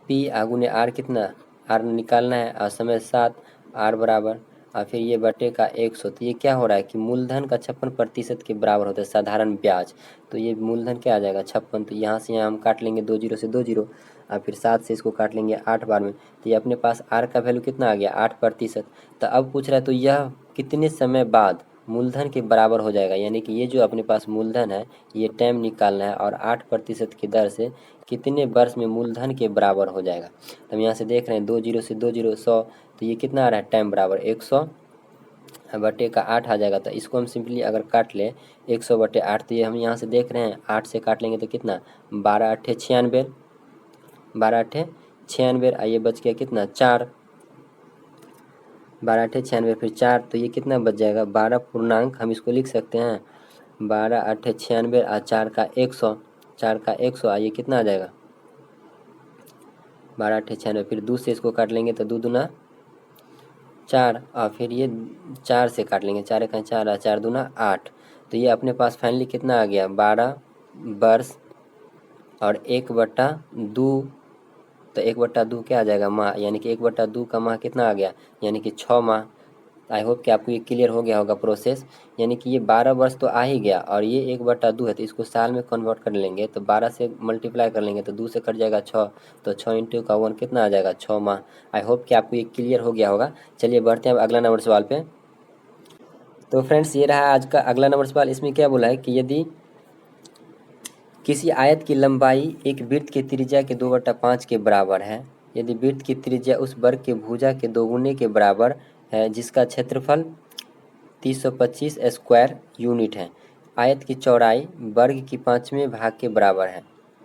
Speaker 1: पी आगुने आर कितना, आर निकालना है और समय 7, आर बराबर और फिर ये बटे का 100। तो ये क्या हो रहा है कि मूलधन का 56% के बराबर होता है साधारण ब्याज। तो ये मूलधन क्या आ जाएगा 56। तो यहाँ से यहाँ हम काट लेंगे 2 जीरो से 2 जीरो और फिर 7 से इसको काट लेंगे 8 बार में। तो ये अपने पास आर का वैल्यू कितना आ गया 8%। तो अब पूछ रहा है तो यह कितने समय बाद मूलधन के बराबर हो जाएगा, यानी कि ये जो अपने पास मूलधन है ये टाइम निकालना है और 8% की दर से कितने वर्ष में मूलधन के बराबर हो जाएगा। तो हम यहाँ से देख रहे हैं 2 जीरो से 2 जीरो 100, तो ये कितना आ रहा है टाइम बराबर 100 बटे का 8 आ जाएगा। तो इसको हम सिंपली अगर काट ले 100 बटे 8, तो ये हम यहाँ से देख रहे हैं 8 से काट लेंगे तो कितना 12 अट्ठे 96, 12 अट्ठे 96 आइए बच गया कितना 4, 12 अट्ठे 96 फिर 4, तो ये कितना बच जाएगा 12 पूर्णांक हम इसको लिख सकते हैं 12 अट्ठे 96 और 4 का 100, 4 का 100 आइए कितना आ जाएगा 12 अट्ठे 96, फिर 2 से इसको काट लेंगे तो 2 दूना 4 और फिर ये 4 से काट लेंगे 4 का 4 और 4 दूना 8। तो ये अपने पास फाइनली कितना आ गया 12 वर्ष और 1/2। तो 1/2 क्या आ जाएगा माह, यानी कि 1/2 का माह कितना आ गया यानी कि 6 माह। आई होप कि आपको ये क्लियर हो गया होगा प्रोसेस। यानी कि ये 12 वर्ष तो आ ही गया और ये 1/2 है, तो इसको साल में कन्वर्ट कर लेंगे तो 12 से मल्टीप्लाई कर लेंगे तो 2 से कट जाएगा 6, तो 6 इंटू का 1 कितना आ जाएगा 6 माह। आई होप कि आपको ये क्लियर हो गया होगा। चलिए बढ़ते हैं अब अगला नंबर सवाल पे। तो फ्रेंड्स ये रहा आज का अगला नंबर सवाल। इसमें क्या बोला है कि यदि किसी आयत की लंबाई एक वृत्त की त्रिज्या के 2/5 के बराबर है, यदि वृत्त की त्रिज्या उस वर्ग के भुजा के दोगुने के बराबर है जिसका क्षेत्रफल 325 स्क्वायर यूनिट है, आयत की चौड़ाई वर्ग की 5वें भाग के बराबर है,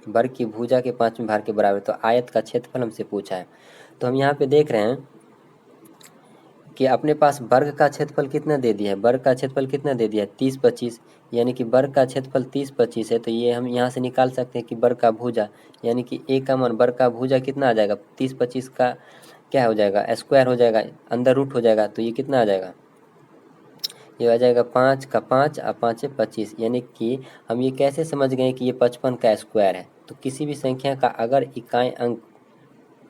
Speaker 1: वर्ग की भुजा के 5वें भाग के बराबर, तो आयत का क्षेत्रफल हमसे पूछा है। तो हम यहाँ पे देख रहे हैं कि अपने पास वर्ग का क्षेत्रफल कितना दे दिया है, वर्ग का क्षेत्रफल कितना दे दिया है 30-25, यानी कि वर्ग का क्षेत्रफल 30-25 है। तो ये हम यहाँ से निकाल सकते हैं कि वर्ग का भुजा, यानी कि ए का मान वर्ग का भुजा कितना आ जाएगा 30-25 का क्या हो जाएगा स्क्वायर हो जाएगा, अंदर रूट हो जाएगा, तो ये कितना आ जाएगा ये आ जाएगा 5 का 5 और 5 25, यानी कि हम ये कैसे समझ गए कि ये 55 का स्क्वायर है। तो किसी भी संख्या का अगर इकाई अंक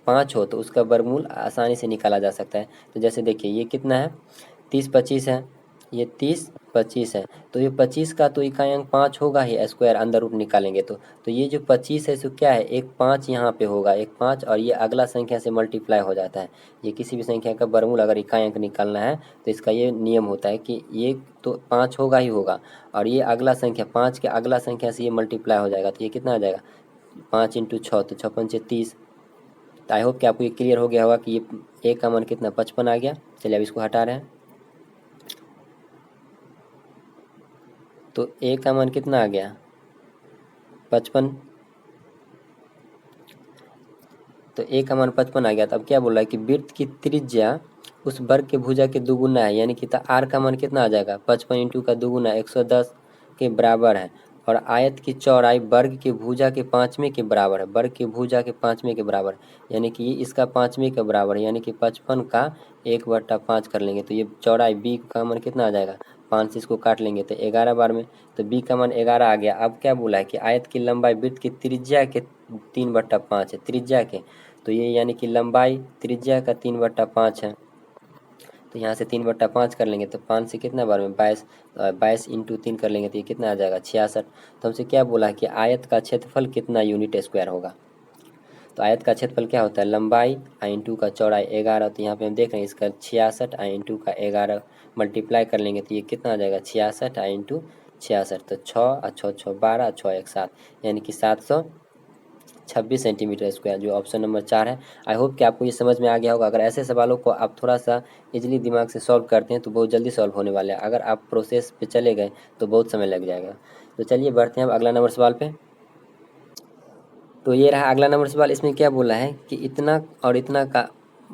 Speaker 1: 5 हो तो उसका वर्गमूल आसानी से निकाला जा सकता है। तो जैसे देखिए ये कितना है 30-25 है, ये 30-25 है, तो ये 25 का तो इकाई अंक 5 होगा ही, स्क्वायर अंदर रूट निकालेंगे तो ये जो 25 है सो क्या है एक 5 यहाँ पे होगा, एक 5 और ये अगला संख्या से मल्टीप्लाई हो जाता है। ये किसी भी संख्या का वर्गमूल अगर इकाई अंक निकालना है तो इसका ये नियम होता है कि ये तो 5 होगा ही होगा और ये अगला संख्या 5 के अगला संख्या से ये मल्टीप्लाई हो जाएगा, तो ये कितना आ जाएगा 5 इंटू 6 तो 6 पंचे 30। तो आई होप कि आपको ये क्लियर हो गया होगा कि ये ए का मान कितना 55 आ गया। चलिए अब इसको हटा रहे हैं, तो ए का मान कितना आ गया 55, तो ए का मान 55 आ गया। तो अब क्या बोल रहा है कि वृत्त की त्रिज्या उस वर्ग के भुजा के दुगुना है, यानी कि तो आर का मान कितना आ जाएगा 55 इंटू का दुगुना 110 के बराबर है और आयत की चौड़ाई वर्ग के भुजा के 5वें के बराबर है, वर्ग के भुजा के 5वें के बराबर, यानी कि इसका 5वें के बराबर है, यानी कि 55 का 1/5 कर लेंगे तो ये चौड़ाई बी का मान कितना आ जाएगा 5 से इसको काट लेंगे तो 11 बार में, तो बी का मान 11 आ गया। अब क्या बोला है कि आयत की लंबाई वृत्त की त्रिज्या के 3/5 है, त्रिज्या के, तो ये यानी कि लंबाई त्रिज्या का 3/5 है। तो यहाँ से 3/5 कर लेंगे तो 5 से कितना बार में 22, 22 इंटू 3 कर लेंगे तो ये कितना आ जाएगा 66। तो हमसे क्या बोला है कि आयत का क्षेत्रफल कितना यूनिट स्क्वायर होगा। तो आयत का क्षेत्रफल क्या होता है लंबाई इंटू का चौड़ाई 11, तो यहाँ पे हम देख रहे हैं इसका 66 इंटू का 11 मल्टीप्लाई कर लेंगे तो ये कितना आ जाएगा 66 इंटू 66, तो 6 और 6 6 12 6 1 7, यानी कि 726 सेंटीमीटर स्क्वायर, जो ऑप्शन नंबर 4 है। आई होप कि आपको ये समझ में आ गया होगा। अगर ऐसे सवालों को आप थोड़ा सा इजीली दिमाग से सॉल्व करते हैं तो बहुत जल्दी सॉल्व होने वाले हैं, अगर आप प्रोसेस पे चले गए तो बहुत समय लग जाएगा। तो चलिए बढ़ते हैं अब अगला नंबर सवाल पे। तो ये रहा अगला नंबर सवाल। इसमें क्या बोला है कि इतना और इतना का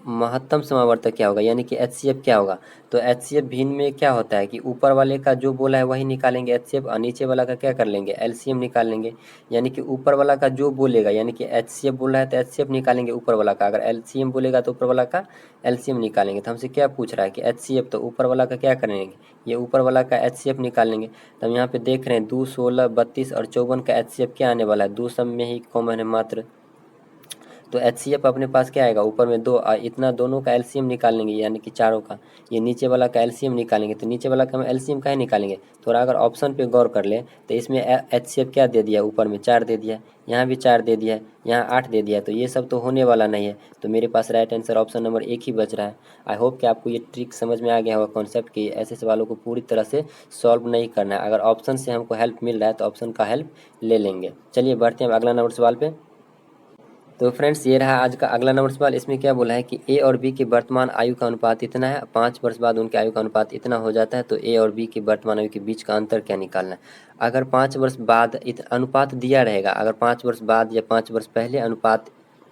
Speaker 1: महत्तम समावर्तक क्या होगा, यानी कि HCF क्या होगा। तो HCF भिन्न में क्या होता है कि ऊपर वाले का जो बोला है वही निकालेंगे HCF, और नीचे वाला का क्या कर लेंगे, LCM निकाल लेंगे। यानी कि ऊपर वाला का जो बोलेगा, यानी कि HCF बोल रहा है तो HCF निकालेंगे ऊपर वाला का, अगर LCM बोलेगा तो ऊपर वाला का LCM निकालेंगे। तो हमसे क्या पूछ रहा है कि HCF, तो ऊपर वाला का क्या करेंगे, ये ऊपर वाला का HCF निकालेंगे। तो हम यहाँ पे देख रहे हैं 2, 16, 32 और 54 का HCF क्या आने वाला है, 2 सब में ही कॉमन है मात्र। तो HCF अपने पास क्या आएगा, ऊपर में 2, इतना दोनों का LCM निकाल लेंगे, यानी कि चारों का। ये नीचे वाला का LCM निकालेंगे, तो नीचे वाला का हम LCM काहे निकालेंगे। थोड़ा अगर ऑप्शन पे गौर कर ले तो इसमें HCF क्या दे दिया, ऊपर में 4 दे दिया, यहाँ भी 4 दे दिया, यहाँ 8 दे दिया, तो ये सब तो होने वाला नहीं है। तो मेरे पास राइट आंसर ऑप्शन नंबर 1 ही बच रहा है। आई होप कि आपको ये ट्रिक समझ में आ गया होगा, कॉन्सेप्ट कि ऐसे सवालों को पूरी तरह से सॉल्व नहीं करना है। अगर ऑप्शन से हमको हेल्प मिल रहा है तो ऑप्शन का हेल्प ले लेंगे। चलिए बढ़ते हैं अगला नंबर सवाल पे। तो फ्रेंड्स ये रहा आज का अगला नंबर सवाल। इसमें क्या बोला है कि ए और बी की वर्तमान आयु का अनुपात इतना है, 5 वर्ष बाद उनके आयु का अनुपात इतना हो जाता है, तो ए और बी की वर्तमान आयु के बीच का अंतर क्या निकालना है। अगर 5 वर्ष बाद अनुपात दिया रहेगा, अगर 5 वर्ष बाद या 5 वर्ष पहले अनुपात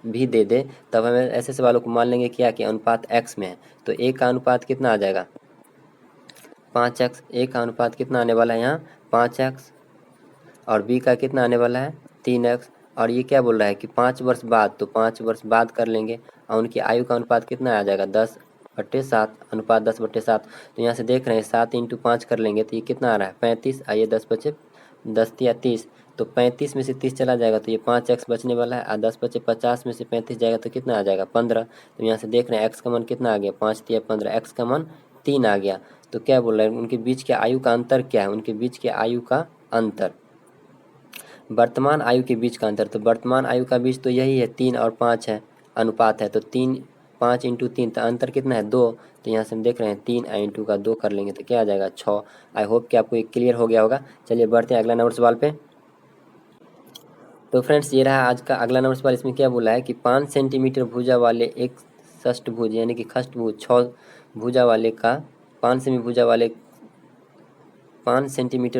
Speaker 1: भी दे दे, तब हमें ऐसे सवालों को मान लेंगे क्या कि अनुपात एक्स में है। तो ए का अनुपात कितना आ जाएगा, 5x। ए का अनुपात कितना आने वाला है यहाँ, 5x, और बी का कितना आने वाला है, 3x। और ये क्या बोल रहा है कि 5 वर्ष बाद, तो 5 वर्ष बाद कर लेंगे, और उनकी आयु का अनुपात कितना आ जाएगा, 10/7, अनुपात 10/7। तो यहाँ से देख रहे हैं 7 × 5 कर लेंगे तो ये कितना आ रहा है, 35। आइए 10 बचे 10 या 30, तो 35 में से 30 चला जाएगा तो ये 5x बचने वाला है, और 10 बचे 50 में से 35 जाएगा तो कितना आ जाएगा, 15। तो यहाँ से देख रहे हैं x का मान कितना आ गया, 5 या 15, x का मान 3 आ गया। तो क्या बोल रहे हैं, उनके बीच के आयु का अंतर क्या है, उनके बीच के आयु का अंतर, वर्तमान आयु के बीच का अंतर। तो वर्तमान आयु का बीच तो यही है, 3 और 5 है, अनुपात है, तो 3 5 × 3, तो अंतर कितना है, 2। तो यहाँ से हम देख रहे हैं 3 × का 2 कर लेंगे तो क्या आ जाएगा, 6। आई होप कि आपको ये क्लियर हो गया होगा। चलिए बढ़ते हैं अगला नंबर सवाल पे। तो फ्रेंड्स ये रहा आज का अगला नंबर सवाल। इसमें क्या बोला है कि 5 सेंटीमीटर भुजा वाले एक षष्ठभुज, यानी कि खष्टभुज 6 भुजा वाले का 5 सेंटीमीटर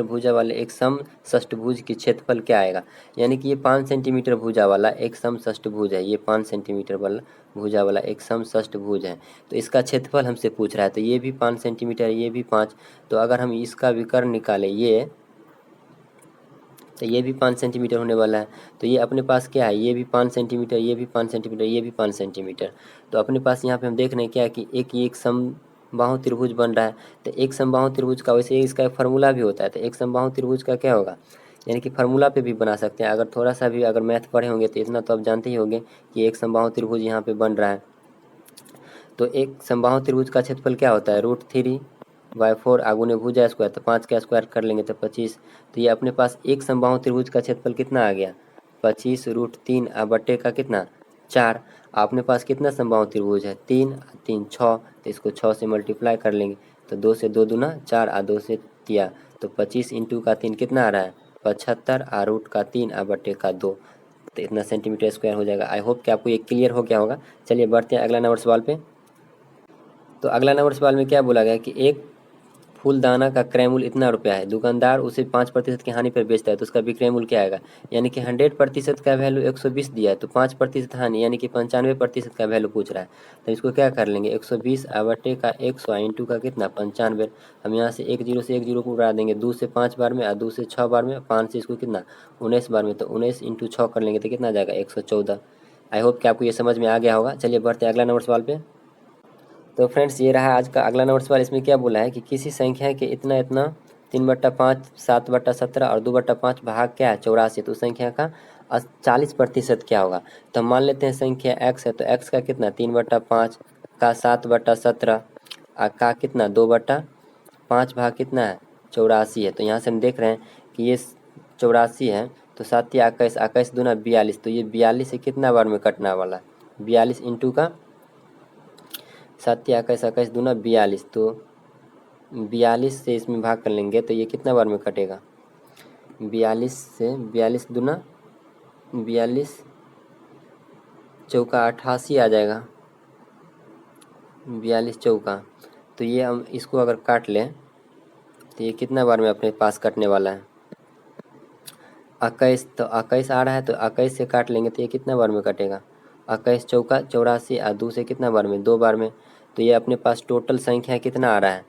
Speaker 1: भुजा वाले एक सम षष्ठभुज की क्षेत्रफल क्या आएगा। यानी कि ये 5 सेंटीमीटर भुजा वाला एक सम षष्ठभुज है, ये 5 सेंटीमीटर वाला भुजा वाला एक सम षष्ठभुज है, तो इसका क्षेत्रफल हमसे पूछ रहा है। तो ये भी 5 सेंटीमीटर, ये भी 5, तो अगर हम इसका विकर्ण निकालें ये, तो ये भी 5 सेंटीमीटर होने वाला है। तो ये अपने पास क्या है, ये भी 5 सेंटीमीटर, ये भी 5 सेंटीमीटर, ये भी 5 सेंटीमीटर। तो अपने पास यहाँ पे हम देख रहे हैं क्या कि एक समबाहु त्रिभुज बन रहा है। तो एक समबाहु त्रिभुज का वैसे इसका फार्मूला भी होता है। तो एक समबाहु त्रिभुज का क्या होगा, यानी कि फार्मूला पे भी बना सकते हैं। अगर थोड़ा सा भी अगर मैथ पढ़े होंगे तो इतना तो आप जानते ही होंगे कि एक समबाहु त्रिभुज यहाँ पे बन रहा है। तो एक समबाहु त्रिभुज का क्षेत्रफल क्या होता है, √3/4, आगुने भुजा स्क्वायर, तो 5 का स्क्वायर कर लेंगे तो 25। तो ये अपने पास एक समबाहु त्रिभुज का क्षेत्रफल कितना आ गया, 25 √3 बट्टे का कितना 4। अपने पास कितना समबाहु त्रिभुज है, 3 3 6, तो इसको 6 से मल्टीप्लाई कर लेंगे तो 2 से 2 दूना 4, 2 से तिया, तो 25 × 3 कितना आ रहा है, 75, √3 बट्टे का 2, तो इतना सेंटीमीटर स्क्वायर हो जाएगा। आई होप कि आपको ये क्लियर हो गया होगा। चलिए बढ़ते हैं अगला नंबर सवाल पे। तो अगला नंबर सवाल में क्या बोला गया कि एक फूलदाना का क्रय मूल्य इतना रुपया है, दुकानदार उसे 5% की हानि पर बेचता है, तो उसका विक्रय मूल्य क्या आएगा। यानी कि 100% का वैल्यू 120 दिया है, तो 5% हानि यानी कि 95% का वैल्यू पूछ रहा है। तो इसको क्या कर लेंगे, 120 बट्टे का 100 इंटू का कितना 95। हम यहाँ से 1 0 से 1 0 को उड़ा देंगे, 2 से 5 बार में, 2 से 6 बार में, 5 से इसको कितना 19 बार में, तो 19 × 6 कर लेंगे तो कितना आ जाएगा 114। आई होप कि आपको ये समझ में आ गया होगा। चलिए बढ़ते हैं अगला नंबर सवाल पे। तो फ्रेंड्स ये रहा आज का अगला नंबर सवाल। इसमें क्या बोला है कि किसी संख्या के इतना इतना 3/5, 7/17 और 2/5 भाग क्या है 84, तो उस संख्या का 40% क्या होगा। तो हम मान लेते हैं संख्या x है, तो x का कितना 3/5 का 7/17 का कितना 2/5 भाग कितना है 84 है। तो यहाँ से हम देख रहे हैं कि ये 84 है, तो 7 या 21, 21 दूना 42, तो ये 42 से कितना बार में कटने वाला है, 42 इंटू का 7 या 21, 21 दूना 42, तो 42 से इसमें भाग कर लेंगे तो ये कितना बार में कटेगा, 42 से 42 दूना 42 चौका 88 आ जाएगा, 42 चौका। तो ये हम इसको अगर काट लें तो ये कितना बार में अपने पास कटने वाला है 21, तो 21 आ रहा है, तो 21 से काट लेंगे तो ये कितना बार में कटेगा 21 चौका 84 और 2 से कितना बार में, 2 बार में। तो ये अपने पास टोटल संख्या कितना आ रहा है,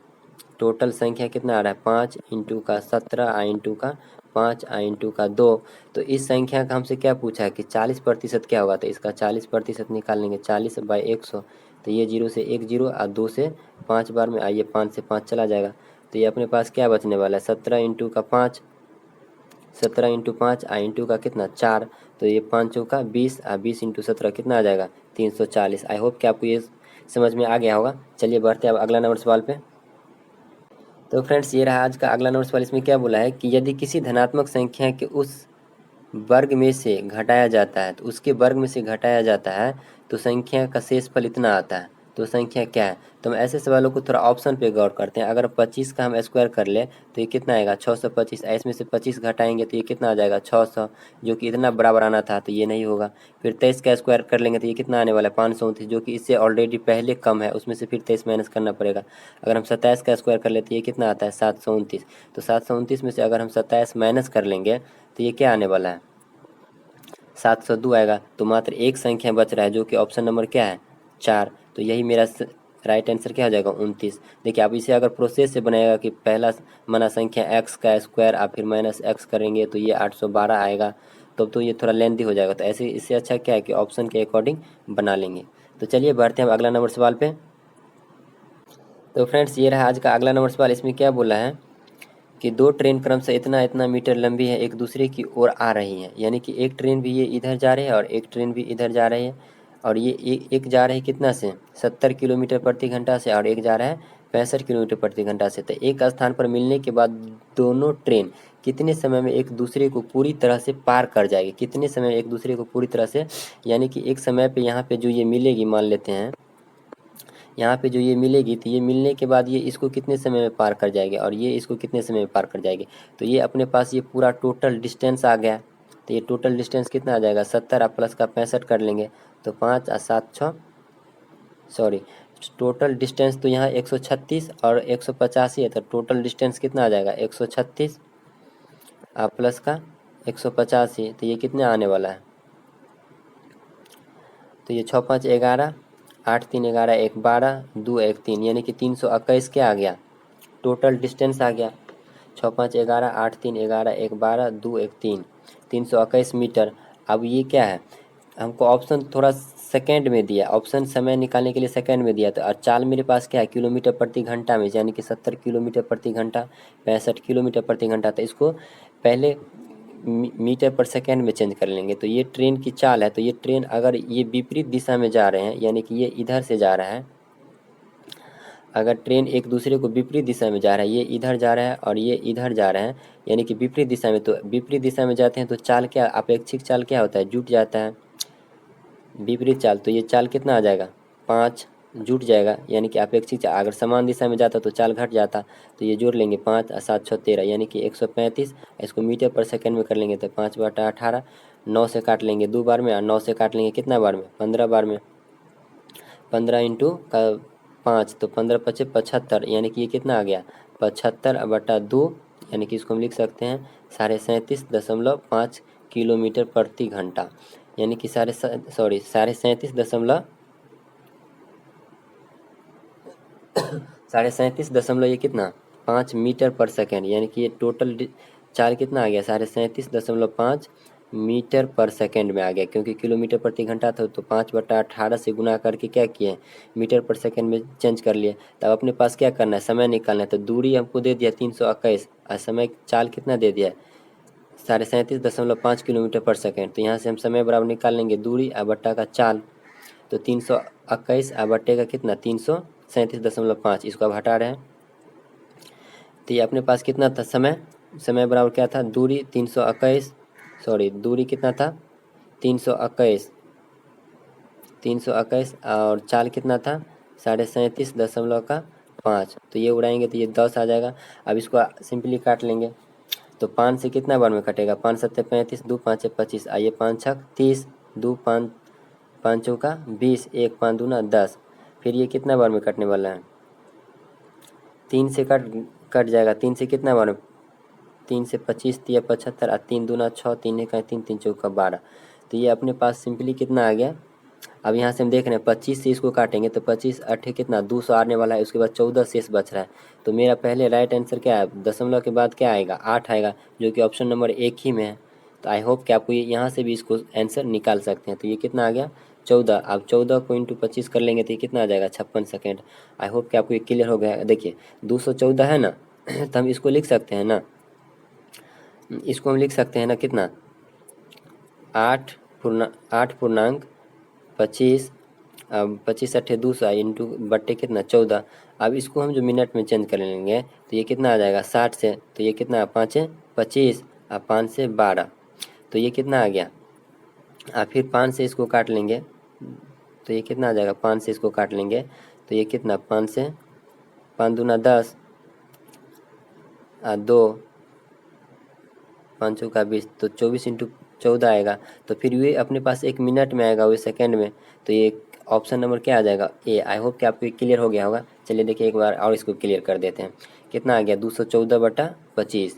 Speaker 1: टोटल संख्या कितना आ रहा है 5 इंटू का 17 आ इंटू का 5 आ इंटू का 2। तो इस संख्या का हमसे क्या पूछा है कि 40% क्या होगा, तो इसका 40% निकालेंगे 40/100। तो ये 0 से 1 0 और 2 से 5 बार में आइए 5 से 5 चला जाएगा। तो ये अपने पास क्या बचने वाला है 17 इंटू का 5, 17 इंटू 5 आ इंटू का कितना 4। तो ये 5 चौका 20 और 20 इंटू 17 कितना आ जाएगा 340। आई होप कि आपको ये समझ में आ गया होगा। चलिए बढ़ते हैं अब अगला नंबर सवाल पे। तो फ्रेंड्स ये रहा आज का अगला नंबर सवाल। इसमें क्या बोला है कि यदि किसी धनात्मक संख्या के उस वर्ग में से घटाया जाता है, तो उसके वर्ग में से घटाया जाता है तो संख्या का शेषफल इतना आता है, तो संख्या क्या है। तो हम ऐसे सवालों को थोड़ा ऑप्शन पे गौर करते हैं। अगर 25 का हम स्क्वायर कर ले तो ये कितना आएगा 625। इसमें से 25 घटाएंगे तो ये कितना आ जाएगा 600, जो कि इतना बराबर आना था, तो ये नहीं होगा। फिर 23 का स्क्वायर कर लेंगे तो ये कितना आने वाला है 529, जो कि इससे ऑलरेडी पहले कम है, उसमें से फिर 23 माइनस करना पड़ेगा। अगर हम 27 का स्क्वायर कर लेते तो ये कितना आता है 729। तो 729 में से अगर हम 27 माइनस कर लेंगे तो ये क्या आने वाला है 702 आएगा। तो मात्र एक संख्या बच रहा है जो कि ऑप्शन नंबर क्या है 4। तो यही मेरा राइट आंसर क्या हो जाएगा 29। देखिए आप इसे अगर प्रोसेस से बनाएगा कि पहला माना संख्या x का स्क्वायर आप फिर माइनस x करेंगे तो ये 812 आएगा, तो ये थोड़ा लेंथी हो जाएगा। तो ऐसे इससे अच्छा क्या है कि ऑप्शन के अकॉर्डिंग बना लेंगे। तो चलिए बढ़ते हैं अब अगला नंबर सवाल पे। तो फ्रेंड्स ये रहा आज का अगला नंबर सवाल। इसमें क्या बोला है कि दो ट्रेन क्रमशः इतना इतना मीटर लंबी है, एक दूसरे की ओर आ रही हैं। यानी कि एक ट्रेन भी ये इधर जा रही है और एक ट्रेन भी इधर जा रही है। और ये एक जा रही है कितना से 70 किलोमीटर प्रति घंटा से और एक जा रहा है 65 किलोमीटर प्रति घंटा से। तो एक स्थान पर मिलने के बाद दोनों ट्रेन कितने समय में एक दूसरे को पूरी तरह से पार कर जाएगी, कितने समय में एक दूसरे को पूरी तरह से, यानी कि एक समय पे यहाँ पे जो ये मिलेगी, मान लेते हैं यहाँ पे जो ये मिलेगी, तो ये मिलने के बाद ये इसको कितने समय में पार कर जाएगी और ये इसको कितने समय में पार कर जाएगी। तो ये अपने पास ये पूरा टोटल डिस्टेंस आ गया। तो ये टोटल डिस्टेंस कितना आ जाएगा 70 और प्लस का 65 कर लेंगे तो 5 और 7 6 सॉरी टोटल डिस्टेंस तो यहाँ 136 और 185 है। तो टोटल डिस्टेंस कितना आ जाएगा 136 और प्लस का 185। तो ये कितने आने वाला है, तो ये 6 5 11 8 3 11 1 12 2 1 3, यानी कि 321 क्या आ गया टोटल डिस्टेंस आ गया। 6 5 11 8 3 11 1 12 2 1 3, 321 मीटर। अब ये क्या है, हमको ऑप्शन थोड़ा सेकेंड में दिया, ऑप्शन समय निकालने के लिए सेकेंड में दिया। तो और चाल मेरे पास क्या है किलोमीटर प्रति घंटा में, यानी कि 70 किलोमीटर प्रति घंटा 65 किलोमीटर प्रति घंटा। तो इसको पहले मीटर पर सेकेंड में चेंज कर लेंगे। तो ये ट्रेन की चाल है। तो ये ट्रेन अगर ये विपरीत दिशा में जा रहे हैं, यानी कि ये इधर से जा रहा है, अगर ट्रेन एक दूसरे को विपरीत दिशा में जा रहा है, ये इधर जा रहा है और ये इधर जा रहे हैं, यानी कि विपरीत दिशा में, तो विपरीत दिशा में जाते हैं तो चाल क्या अपेक्षिक चाल क्या होता है जुट जाता है विपरीत चाल। तो ये चाल कितना आ जाएगा 5 जुट जाएगा, यानी कि अपेक्षिक चाल। अगर समान दिशा में जाता तो चाल घट जाता। तो ये जोड़ लेंगे 5 और 7 6 13, यानी कि 135। इसको मीटर पर सेकेंड में कर लेंगे तो 5/18, 9 से काट लेंगे 2 बार में और 9 से काट लेंगे कितना बार में 15 बार में। 15 इंटू का 5 तो 15 पचे 75, यानी कि ये कितना आ गया 75/2, यानी कि इसको हम लिख सकते हैं 37.5 किलोमीटर प्रति घंटा, यानी कि 37.5 ये कितना 5 मीटर पर सेकेंड, यानी कि ये टोटल चाल कितना आ गया 37.5 मीटर पर सेकेंड में आ गया। क्योंकि किलोमीटर प्रति घंटा था तो 5/18 से गुना करके क्या किए मीटर पर सेकेंड में चेंज कर लिए। तब अपने पास क्या करना है समय निकालना है। तो दूरी हमको दे दिया 321 और समय चाल कितना दे दिया 37.5 किलोमीटर पर सेकेंड। तो यहाँ से हम समय बराबर निकाल लेंगे दूरी और बट्टा का चाल। तो 321 और बट्टे का कितना 337.5, इसको अब हटा रहे हैं। तो ये अपने पास कितना था समय, समय बराबर क्या था दूरी 321, सॉरी दूरी कितना था 321, 321 और चाल कितना था 37.5। तो ये उड़ाएंगे तो ये 10 आ जाएगा। अब इसको सिंपली काट लेंगे। तो 5 से कितना बार में कटेगा 5 7 35, 2 5 25, आइए 5 6 30, 2 5 5 चौका 20, 1 5 दूना 10। फिर ये कितना बार में कटने वाला है 3 से कट जाएगा। 3 से कितना बार में 3 से 25 3 75 और 3 दूना 6, 3 1 3 3 चौका 12। तो ये अपने पास सिंपली कितना आ गया अब यहाँ से हम देख रहे हैं 25 से इसको काटेंगे तो 25 अट्ठे कितना 200 आने वाला है, उसके बाद 14 शेष बच रहा है। तो मेरा पहले राइट आंसर क्या है, दशमलव के बाद क्या आएगा 8 आएगा, जो कि ऑप्शन नंबर 1 ही में है। तो आई होप कि आपको यहाँ से भी इसको आंसर निकाल सकते हैं। तो ये कितना आ गया 14। अब 14 को इंटू 25 कर लेंगे तो ये कितना आ जाएगा 56 सेकेंड। आई होप कि आपको ये क्लियर हो गया है। देखिए 214 है ना तो हम इसको लिख सकते हैं ना, इसको हम लिख सकते हैं ना कितना 8 पूर्णांक 25। अब 25 अट्ठे 200 इंटू बट्टे कितना 14। अब इसको हम जो मिनट में चेंज कर लेंगे तो ये कितना आ जाएगा 60 से, तो ये कितना 5 है 25 और 5 से 12, तो ये कितना आ गया। फिर 5 से इसको काट लेंगे तो ये कितना आ जाएगा, 5 से इसको काट लेंगे तो ये कितना 5 से 5 दूना 10 और 2 5 चौका 20, तो 24 इंटू 14 आएगा। तो फिर ये अपने पास 1 मिनट में आएगा, वो सेकंड में। तो ये ऑप्शन नंबर क्या आ जाएगा ए। आई होप कि आपको क्लियर हो गया होगा। चलिए देखिए एक बार और इसको क्लियर कर देते हैं। कितना आ गया 214/25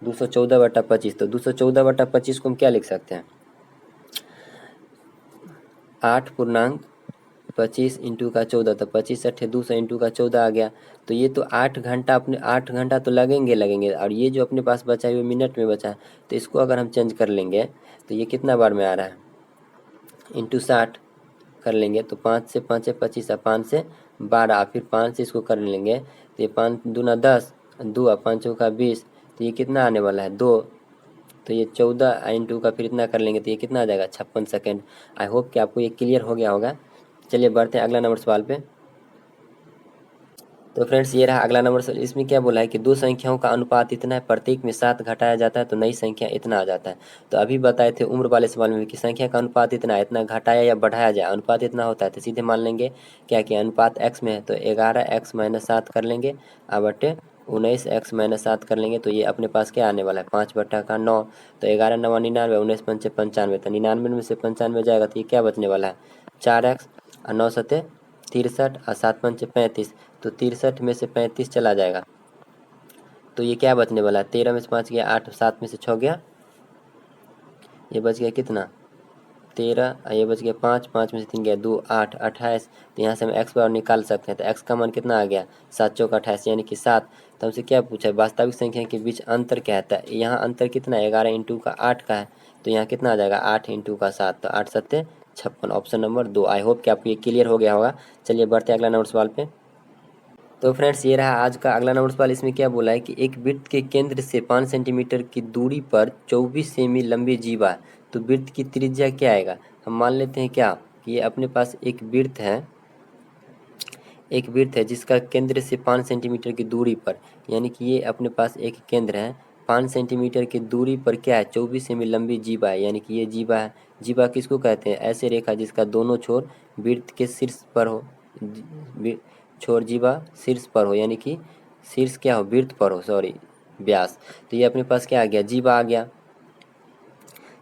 Speaker 1: 214/25। तो 214/25 को हम क्या लिख सकते हैं 8 पूर्णांक 25 इंटू का 14, तो 25 अट्ठे 200 इंटू का 14 आ गया। तो ये तो 8 घंटा, अपने 8 घंटा तो लगेंगे। और ये जो अपने पास बचा है वो मिनट में बचा है, तो इसको अगर हम चेंज कर लेंगे तो ये कितना बार में आ रहा है इंटू 60 कर लेंगे तो 5 से 5 है 25 और 5 से 12, फिर 5 से इसको कर लेंगे तो ये 5 दूना 10 2 और 5 चौका 20, तो ये कितना आने वाला है 2। तो ये 14 इंटू का फिर इतना कर लेंगे तो ये कितना आ जाएगा 56 सेकेंड। आई होप कि आपको ये क्लियर हो गया होगा। चलिए बढ़ते हैं अगला नंबर सवाल पे। तो फ्रेंड्स ये रहा अगला नंबर सवाल। इसमें क्या बोला है कि दो संख्याओं का अनुपात इतना है, प्रत्येक में 7 घटाया जाता है तो नई संख्या इतना आ जाता है। तो अभी बताए थे उम्र वाले सवाल में कि संख्या का अनुपात इतना है, इतना घटाया या बढ़ाया जाए अनुपात इतना होता है, तो सीधे मान लेंगे क्या कि अनुपात x में है तो 11x-7 कर लेंगे बटे 19x-7 कर लेंगे। तो ये अपने पास क्या आने वाला है 5/9। तो 11 9 99, 19 5 95, तो 99 में से 95 जाएगा तो ये क्या बचने वाला है 4x और 9 सते 63 और 7 5 35, तो 63 में से 35 चला जाएगा तो ये क्या बचने वाला है 13 में से 5 गया 8, 7 में से 6 गया, ये बच गया कितना 13, ये बच गया 5, 5 में से 3 गया 2 8 28। तो यहाँ से हम x बार निकाल सकते हैं। तो x का मान कितना आ गया 7 चौका 28 यानी कि 7। तो हमसे क्या पूछा है वास्तविक संख्या के बीच अंतर क्या है। यहाँ अंतर कितना है 11 इंटू का 8 का है, तो यहाँ कितना आ जाएगा 8 इंटू का 7, तो 8 सत्ते 56, ऑप्शन नंबर 2। आई होप कि आपको ये क्लियर हो गया होगा। चलिए बढ़ते हैं अगला नंबर सवाल पे। तो फ्रेंड्स ये रहा आज का अगला नंबर सवाल। इसमें क्या बोला है कि एक वृत्त के केंद्र से 5 सेंटीमीटर की दूरी पर 24 सेमी लंबी जीवा है, तो वृत्त की त्रिज्या क्या आएगा। हम मान लेते हैं क्या कि ये अपने पास एक वृत्त है जिसका केंद्र से 5 सेंटीमीटर की दूरी पर, यानी कि ये अपने पास एक केंद्र है 5 सेंटीमीटर की दूरी पर क्या है 24 सेमी लंबी जीवा है, यानी कि ये जीवा है। जीवा किसको कहते हैं ऐसे रेखा जिसका दोनों छोर वृत्त के शीर्ष पर हो, छोर जीवा शीर्ष पर हो, यानी कि शीर्ष क्या हो वृत्त पर हो, सॉरी व्यास। तो ये अपने पास क्या आ गया जीवा आ गया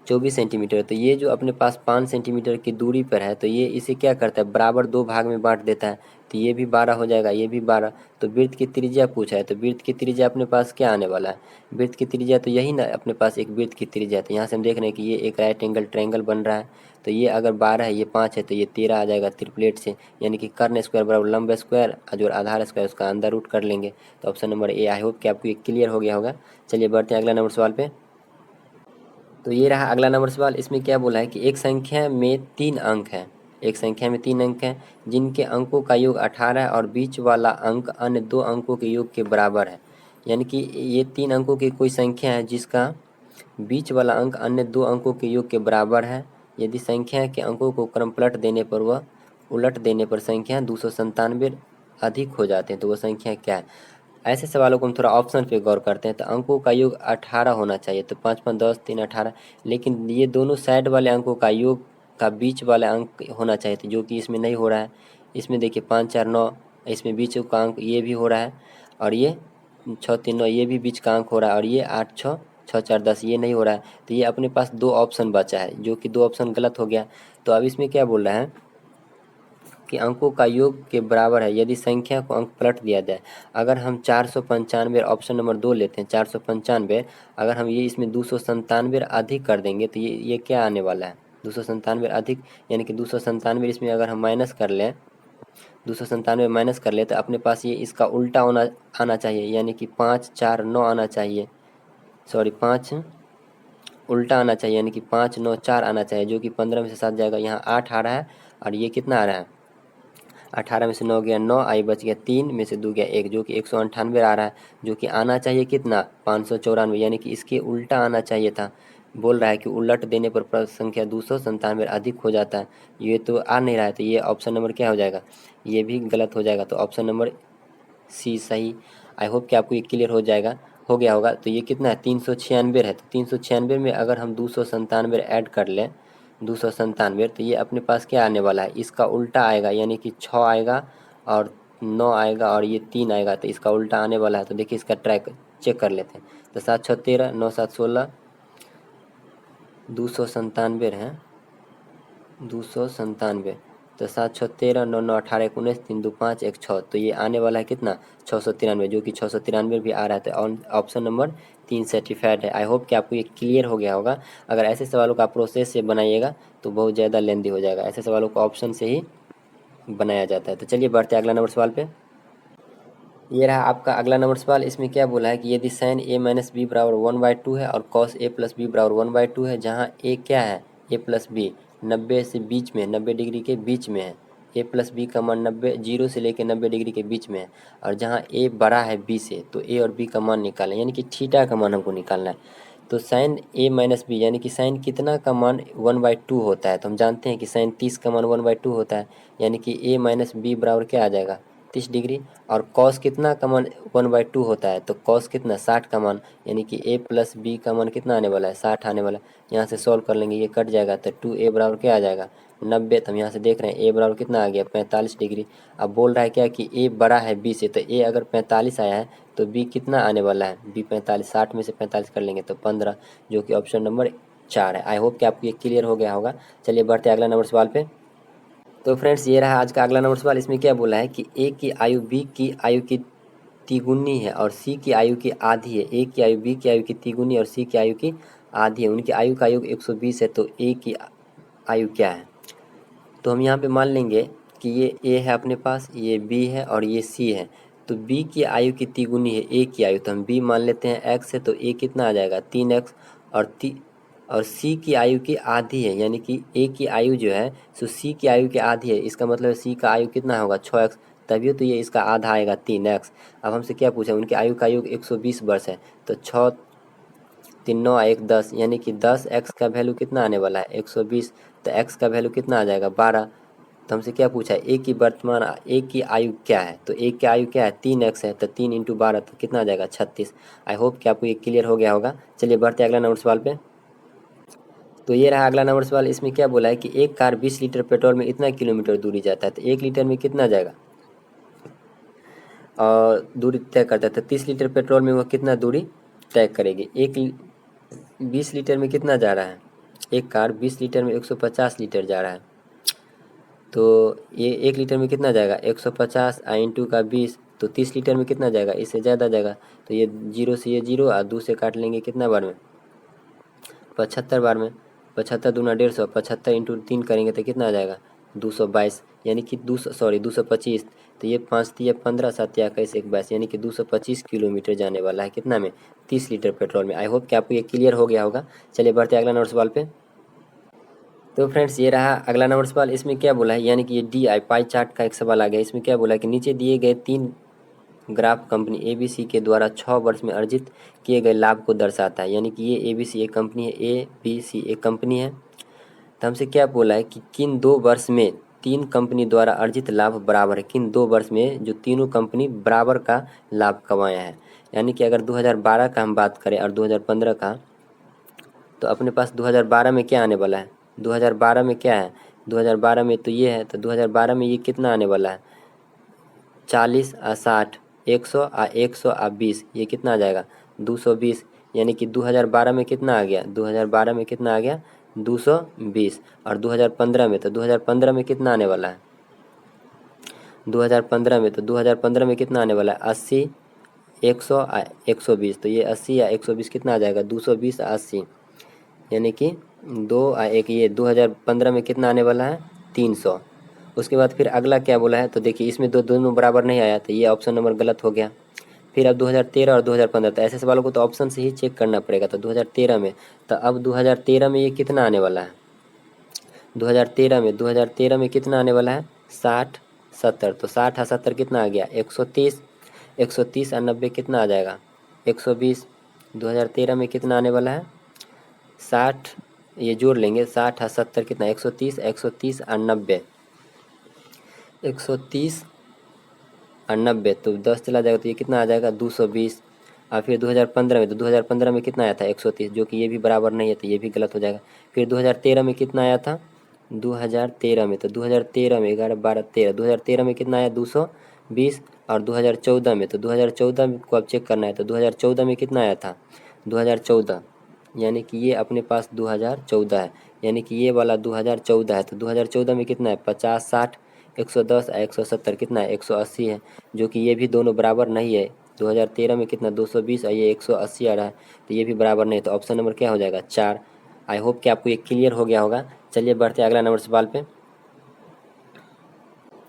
Speaker 1: 24 सेंटीमीटर। तो ये जो अपने पास 5 सेंटीमीटर की दूरी पर है तो ये इसे क्या करता है बराबर 2 भाग में बांट देता है, तो ये भी 12 हो जाएगा ये भी 12। तो वृत्त की त्रिज्या पूछा है, तो वृत्त की त्रिज्या अपने पास क्या आने वाला है वृत्त की त्रिज्या, तो यही ना अपने पास एक वृत्त की त्रिज्या। तो यहाँ से हम देख रहे हैं कि ये एक राइट एंगल ट्रायंगल बन रहा है, तो ये अगर 12 है ये 5 है तो ये 13 आ जाएगा त्रिप्लेट से, यानी कि कर्ण स्क्वायर बराबर लंब स्क्वायर जो आधार स्क्वायर उसका अंदर रूट कर लेंगे। तो option number A. I hope कि आपको ये क्लियर हो गया होगा। चलिए बढ़ते हैं अगला नंबर सवाल पे। तो ये रहा अगला नंबर सवाल। इसमें क्या बोला है कि एक संख्या में 3 अंक हैं, एक संख्या में 3 अंक हैं जिनके अंकों का योग 18 है और बीच वाला अंक अन्य 2 अंकों के योग के बराबर है। यानी कि ये 3 अंकों की कोई संख्या है जिसका बीच वाला अंक अन्य 2 अंकों के योग के बराबर है। यदि संख्या के अंकों को क्रम पलट देने पर वह उलट देने पर संख्या 297 अधिक हो जाते हैं, तो वह संख्या क्या है। ऐसे सवालों को हम थोड़ा ऑप्शन पे गौर करते हैं। तो अंकों का योग 18 होना चाहिए, तो 5 5 10 3 18, लेकिन ये दोनों साइड वाले अंकों का योग का बीच वाला अंक होना चाहिए, तो जो कि इसमें नहीं हो रहा है। इसमें देखिए 5 4 9, इसमें बीच का अंक ये भी हो रहा है, और ये 6 3 9 ये भी बीच का अंक हो रहा है, और ये 8 6 6 4 10 ये नहीं हो रहा है। तो ये अपने पास 2 ऑप्शन बचा है, जो कि 2 ऑप्शन गलत हो गया। तो अब इसमें क्या बोल रहा है कि अंकों का योग के बराबर है यदि संख्या को अंक पलट दिया जाए। अगर हम 495 ऑप्शन नंबर 2 लेते हैं 495, अगर हम ये इसमें 297 अधिक कर देंगे तो ये क्या आने वाला है 297 अधिक, यानी कि 297 इसमें अगर हम माइनस कर लें, 297 माइनस कर ले तो अपने पास ये इसका उल्टा आना चाहिए, यानी कि 5 4 9 आना चाहिए, सॉरी 5 उल्टा आना चाहिए, यानी कि 5 9 4 आना चाहिए, जो कि 15 में से 7 जाएगा, यहाँ 8 आ रहा है और ये कितना आ रहा है 18 में से 9 गया 9, आई बच गया 3 में से 2 गया 1, जो कि 198 आ रहा है, जो कि आना चाहिए कितना 594, यानी कि इसके उल्टा आना चाहिए था। बोल रहा है कि उलट देने पर पद संख्या 297 अधिक हो जाता है, ये तो आ नहीं रहा है, तो ये ऑप्शन नंबर क्या हो जाएगा, ये भी गलत हो जाएगा, तो ऑप्शन नंबर सी सही। आई होप कि आपको ये क्लियर हो गया होगा। तो ये कितना है 396 है, तो 396 में अगर हम 297 ऐड कर लें, 297, तो ये अपने पास क्या आने वाला है, इसका उल्टा आएगा, यानी कि 6 आएगा और 9 आएगा और ये 3 आएगा, तो इसका उल्टा आने वाला है। तो देखिए इसका ट्रैक चेक कर लेते हैं। तो 7 6 13, 9 7 16, 297 है, 297, तो 7 6 13, 9 9 18 19, 3 2 5 1 6, तो ये आने वाला है कितना 693, जो कि 693 भी आ रहा है, तो ऑप्शन नंबर 3 सर्टिफाइड है। आई होप कि आपको ये क्लियर हो गया होगा। अगर ऐसे सवालों का प्रोसेस से बनाइएगा तो बहुत ज़्यादा लेंदी हो जाएगा, ऐसे सवालों को ऑप्शन से ही बनाया जाता है। तो चलिए बढ़ते हैं अगला नंबर सवाल पे। ये रहा आपका अगला नंबर सवाल। इसमें क्या बोला है कि यदि साइन ए माइनस बी बराबर 1/2 है और कॉस ए प्लस बी बराबर 1/2 है, जहाँ ए क्या है ए प्लस बी 90 से बीच में 90 डिग्री के बीच में है, ए प्लस बी का मान 90 जीरो से लेकर 90 डिग्री के बीच में है, और जहाँ ए बड़ा है बी से, तो ए और बी का मान निकालें, यानी कि थीटा का मान हमको निकालना है। तो साइन ए माइनस बी, यानी कि साइन कितना का मान 1/2 होता है, तो हम जानते हैं कि साइन 30 का मान 1/2 होता है, यानी कि ए माइनस बी बराबर क्या आ जाएगा 30 डिग्री। और कॉस कितना का मान 1/2 होता है, तो कॉस कितना 60 का मान, यानी कि ए प्लस बी का मान कितना आने वाला है 60 आने वाला है। यहाँ से सॉल्व कर लेंगे, ये कट जाएगा, तो 2a बराबर क्या आ जाएगा 90। तो हम यहाँ से देख रहे हैं ए बराबर कितना आ गया 45 डिग्री। अब बोल रहा है क्या कि ए बड़ा है बी से, तो ए अगर 45 आया है तो बी कितना आने वाला है बी 45, 60 में से 45 कर लेंगे तो 15, जो कि ऑप्शन नंबर 4 है। आई होप कि आपको ये क्लियर हो गया होगा। चलिए बढ़ते अगला नंबर सवाल पे। तो फ्रेंड्स ये रहा आज का अगला नंबर सवाल। इसमें क्या बोला है कि ए की आयु बी की आयु की तिगुनी है और सी की आयु की आधी है। ए की आयु बी की आयु की तिगुनी और सी की आयु की आधी है। उनकी आयु का योग 120 है, तो ए की आयु क्या है। तो हम यहाँ पे मान लेंगे कि ये ए है अपने पास, ये बी है और ये सी है। तो बी की आयु की तिगुनी है ए की आयु, तो हम बी मान लेते हैं एक्स है, तो ए कितना आ जाएगा 3x। और सी की आयु की आधी है, यानी कि ए की आयु जो है सो सी की आयु की आधी है, इसका मतलब सी का आयु कितना होगा 6x, तभी तो ये इसका आधा आएगा 3x। अब हमसे क्या पूछा, उनकी आयु का योग 120 वर्ष है, तो 6 3 9 1 10, यानी कि 10x का वैल्यू कितना आने वाला है 120, तो x का वैल्यू कितना आ जाएगा 12। तो हमसे क्या पूछा है ए की वर्तमान ए की आयु क्या है, तो ए की आयु क्या है 3x है, तो 3 × 12 तो कितना आ जाएगा 36। आई होप कि आपको ये क्लियर हो गया होगा। चलिए बढ़ते हैं अगला नंबर सवाल पे। तो ये रहा अगला नंबर सवाल। इसमें क्या बोला है कि एक कार 20 लीटर पेट्रोल में इतना किलोमीटर दूरी जाता है, तो 1 लीटर में कितना जाएगा और दूरी तय करता है, तो 30 लीटर पेट्रोल में वह कितना दूरी तय करेगी। 20 लीटर में कितना जा रहा है, एक कार 20 लीटर में 150 लीटर जा रहा है, तो ये 1 लीटर में कितना जाएगा 150 इंटू का 20, तो 30 लीटर में कितना जाएगा, इससे ज़्यादा जाएगा। तो ये जीरो से ये जीरो और 2 से काट लेंगे कितना बार में 75 बार में, 75 दूना 150, 75 इंटू 3 करेंगे तो कितना आ जाएगा 222, यानी कि 225। तो ये 5 तिया 15, 7 या 21 1 22, यानी कि 225 किलोमीटर जाने वाला है कितना में 30 लीटर पेट्रोल में। आई होप कि आपको ये क्लियर हो गया होगा। चलिए बढ़ते अगला नंबर सवाल पे। तो फ्रेंड्स ये रहा अगला नंबर सवाल। इसमें क्या बोला है, यानी कि ये डी आई पाई चार्ट का एक सवाल आ गया। इसमें क्या बोला है कि नीचे दिए गए 3 ग्राफ कंपनी ABC के द्वारा 6 वर्ष में अर्जित किए गए लाभ को दर्शाता है, यानी कि ये ABC एक कंपनी है, ABC एक कंपनी है। तो हमसे क्या बोला है कि किन 2 वर्ष में 3 कंपनी द्वारा अर्जित लाभ बराबर है, किन 2 वर्ष में जो तीनों कंपनी बराबर का लाभ कमाया है। यानी कि अगर 2012 का हम बात करें और 2015 का, तो अपने पास 2012 में क्या आने वाला है, 2012 में क्या है 2012 में तो ये है, तो 2012 में ये कितना आने वाला है 40 और 60, 100 और 100 और 20, ये कितना आ जाएगा 220, यानी कि 2012 में कितना आ गया 2012 में कितना आ गया 220। और 2015 में, तो 2015 में कितना आने वाला है 2015 में, तो 2015 में कितना आने वाला है 80, 100 और 120, तो ये 80 या 120 कितना आ जाएगा 220 और 80, यानी कि एक ये 2015 में कितना आने वाला है 300। उसके बाद फिर अगला क्या बोला है, तो देखिए इसमें दोनों बराबर नहीं आया, तो ये ऑप्शन नंबर गलत हो गया। फिर अब 2013 और 2015, तो ऐसे सवालों को तो ऑप्शन से ही चेक करना पड़ेगा। तो 2013 में, तो अब 2013 में ये कितना आने वाला है, 2013 में कितना आने वाला है 60 70, तो 60 और 70 कितना आ गया 130, 130 और 90 कितना आ जाएगा 120। 2013 में कितना आने वाला है 60, ये जोड़ लेंगे 60 और 70 कितना 130, 130 और 90, 130 और 90, तो 10 चला जाएगा तो ये कितना आ जाएगा 220। और फिर 2015 में, तो 2015 में कितना आया था 130, जो कि ये भी बराबर नहीं है, तो ये भी गलत हो जाएगा। फिर 2013 में कितना आया था 2013 में, तो 2013 में 11 12 13, 2013 में कितना आया 220। और 2014 में, तो 2014 में को अब चेक करना है, तो 2014 में कितना आया था 2014, यानी कि ये अपने पास 2014 है, यानी कि ये वाला 2014 है। तो 2014 में कितना है 50 60, 110 और 170 कितना है 180 है, जो कि ये भी दोनों बराबर नहीं है। 2013 में कितना 220 और ये 180 आ रहा है, तो ये भी बराबर नहीं है, तो ऑप्शन नंबर क्या हो जाएगा 4। आई होप कि आपको ये क्लियर हो गया होगा। चलिए बढ़ते हैं अगला नंबर सवाल पे।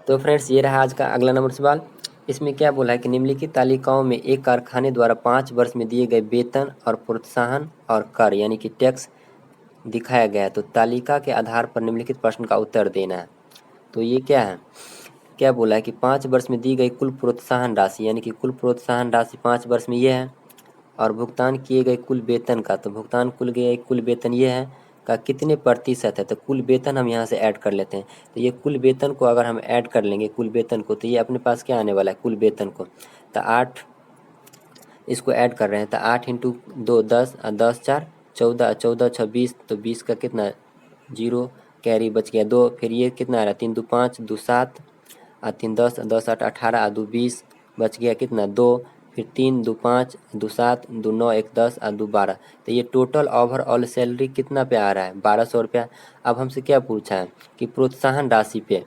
Speaker 1: तो फ्रेंड्स ये रहा आज का अगला नंबर सवाल। इसमें क्या बोला है कि निम्नलिखित तालिकाओं में एक कारखाने द्वारा 5 वर्ष में दिए गए वेतन और प्रोत्साहन और कर यानी कि टैक्स दिखाया गया है। तो तालिका के आधार पर निम्नलिखित प्रश्न का उत्तर देना है। तो ये क्या है, क्या बोला है कि 5 वर्ष में दी गई कुल प्रोत्साहन राशि, यानी कि कुल प्रोत्साहन राशि 5 वर्ष में ये है, और भुगतान किए गए कुल वेतन का, तो भुगतान कुल वेतन ये है का कितने प्रतिशत है, तो कुल वेतन हम यहाँ से ऐड कर लेते हैं। तो ये कुल वेतन को अगर हम ऐड कर लेंगे कुल वेतन को, तो ये अपने पास क्या आने वाला है कुल वेतन को, तो 8 इसको ऐड कर रहे हैं, तो 8 इंटू 2 10 और 10 4 14, 14 6 20, तो 20 का कितना 0 कैरी बच गया 2। फिर ये कितना आ रहा है 3 2 5 2 7 और 3 10, 10 8 18 और 2 20, बच गया कितना 2। फिर 3 2 5 2 7 2 9 1 10 और 2 12, तो ये टोटल ओवरऑल सैलरी कितना पे आ रहा है 1200 रुपया। अब हमसे क्या पूछा है कि प्रोत्साहन राशि पे,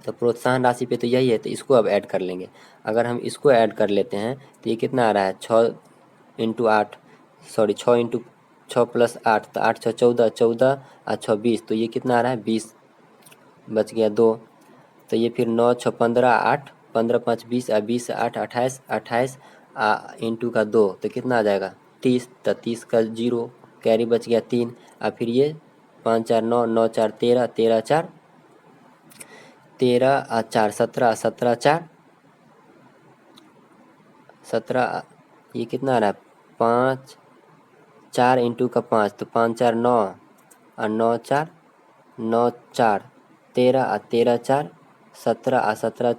Speaker 1: तो प्रोत्साहन राशि पे तो यही है, तो इसको अब ऐड कर लेंगे। अगर हम इसको ऐड कर लेते हैं तो ये कितना आ रहा है 6 इंटू 8, सॉरी 6 इंटू 6 प्लस 8, तो 8 6 14, 14 और 6 20, तो ये कितना आ रहा है 20, बच गया 2। तो ये फिर 9 6 15 8 15 5 20 और 20 8 28 28 इंटू का 2, तो कितना आ जाएगा 30, तो 30 का 0 कैरी बच गया 3। और फिर ये 5 4 9 9 4 13 13 4 13 और 4 17 17 4 17, ये कितना आ रहा है 5 4 इंटू का 5, तो 5 4 9 और 9 4 9 4 13 और 13 4 17 और 17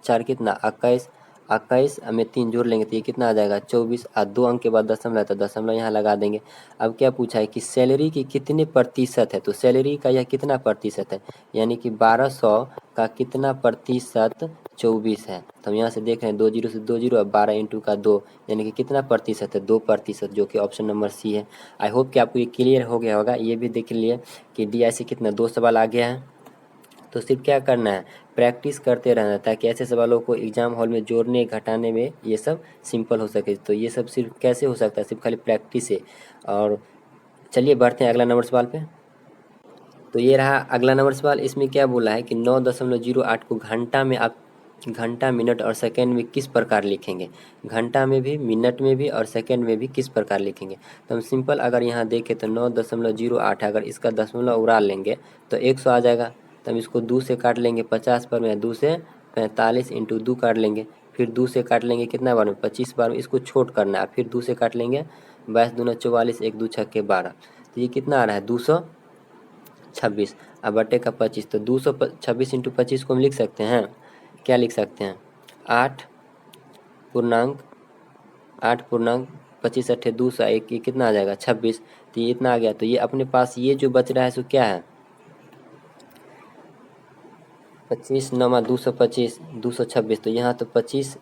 Speaker 1: 4 कितना 21, 21 में 3 जोड़ लेंगे तो ये कितना आ जाएगा 24, और 2 अंक के बाद दशमलव, तो दशमलव यहाँ लगा देंगे। अब क्या पूछा है कि सैलरी की कितने प्रतिशत है, तो सैलरी का यह कितना प्रतिशत है, यानी कि 1200 का कितना प्रतिशत 24 है। तो हम यहाँ से देख रहे हैं 2 जीरो से 2 जीरो, अब 12 इंटू का 2, यानी कि कितना प्रतिशत है 2%, जो कि ऑप्शन नंबर सी है। आई होप कि आपको ये क्लियर हो गया होगा। ये भी देख लिए कि डी आई से कितना 2 सवाल आ गया है। तो सिर्फ क्या करना है प्रैक्टिस करते रहना, ताकि ऐसे सवालों को एग्जाम हॉल में जोड़ने घटाने में ये सब सिंपल हो सके। तो ये सब सिर्फ कैसे हो सकता है, सिर्फ खाली प्रैक्टिस से। और चलिए बढ़ते हैं अगला नंबर सवाल पे। तो ये रहा अगला नंबर सवाल। इसमें क्या बोला है कि 9.08 को घंटा में आप घंटा मिनट और सेकंड में किस प्रकार लिखेंगे, घंटा में भी मिनट में भी और सेकंड में भी किस प्रकार लिखेंगे। तो हम सिंपल अगर यहाँ देखें तो 9.08, अगर इसका दशमलव उड़ा लेंगे तो 100 आ जाएगा। तो हम इसको 2 से काट लेंगे 50 पर में, 2 से 45 इंटू 2 काट लेंगे, फिर 2 से काट लेंगे कितना बार में 25 बार में, इसको छोट करना है, फिर 2 से काट लेंगे 22 दूना 44 1 2 छक्के 12, तो ये कितना आ रहा है 226 और बटे का 25। तो 226 इंटू 25 को हम लिख सकते हैं, क्या लिख सकते हैं 8 पूर्णांक 25 अट्ठे 200, एक ये कितना आ जाएगा 26, तो ये इतना आ गया। तो ये अपने पास ये जो बच रहा है सो क्या है 25 9 225 226, तो यहाँ तो 25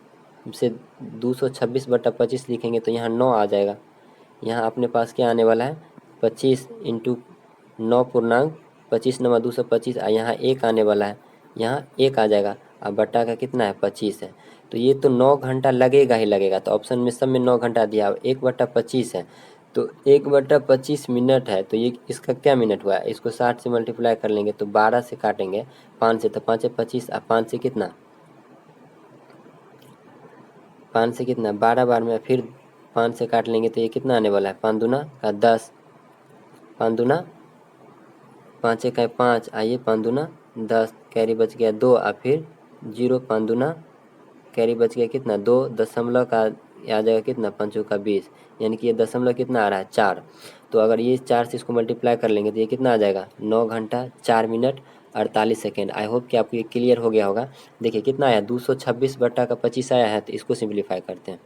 Speaker 1: से 226 बटा 25 लिखेंगे तो यहाँ 9 आ जाएगा। यहाँ अपने पास क्या आने वाला है 25 इंटू 9 पूर्णांक 25 9 225, और यहाँ 1 आने वाला है, यहाँ 1 आ जाएगा, और बटा का कितना है 25 है। तो ये तो 9 घंटा लगेगा ही लगेगा, तो ऑप्शन में सब में 9 घंटा दिया, 1/25 है, तो 1/25 मिनट है, तो ये इसका क्या मिनट हुआ है, इसको 60 से मल्टीप्लाई कर लेंगे तो 12 से काटेंगे 5 से, तो 5 है 25 और 5 से कितना, 5 से कितना 12 बार में, फिर 5 से काट लेंगे तो ये कितना आने वाला है, 5 दूना का 10, 5 दूना 5 एक 5, आइए 5 दूना 10, कैरी बच गया 2 और फिर 0, 5 दूना कैरी बच गया कितना 2, दशमलव का आ जाएगा कितना 5 का 20, यानी कि ये दशमलव कितना आ रहा है 4। तो अगर ये 4 से इसको मल्टीप्लाई कर लेंगे तो ये कितना आ जाएगा 9 घंटा 4 मिनट 48 सेकेंड। आई होप कि आपको ये क्लियर हो गया होगा। देखिए कितना आया 226/25 आया है, तो इसको सिंप्लीफाई करते हैं।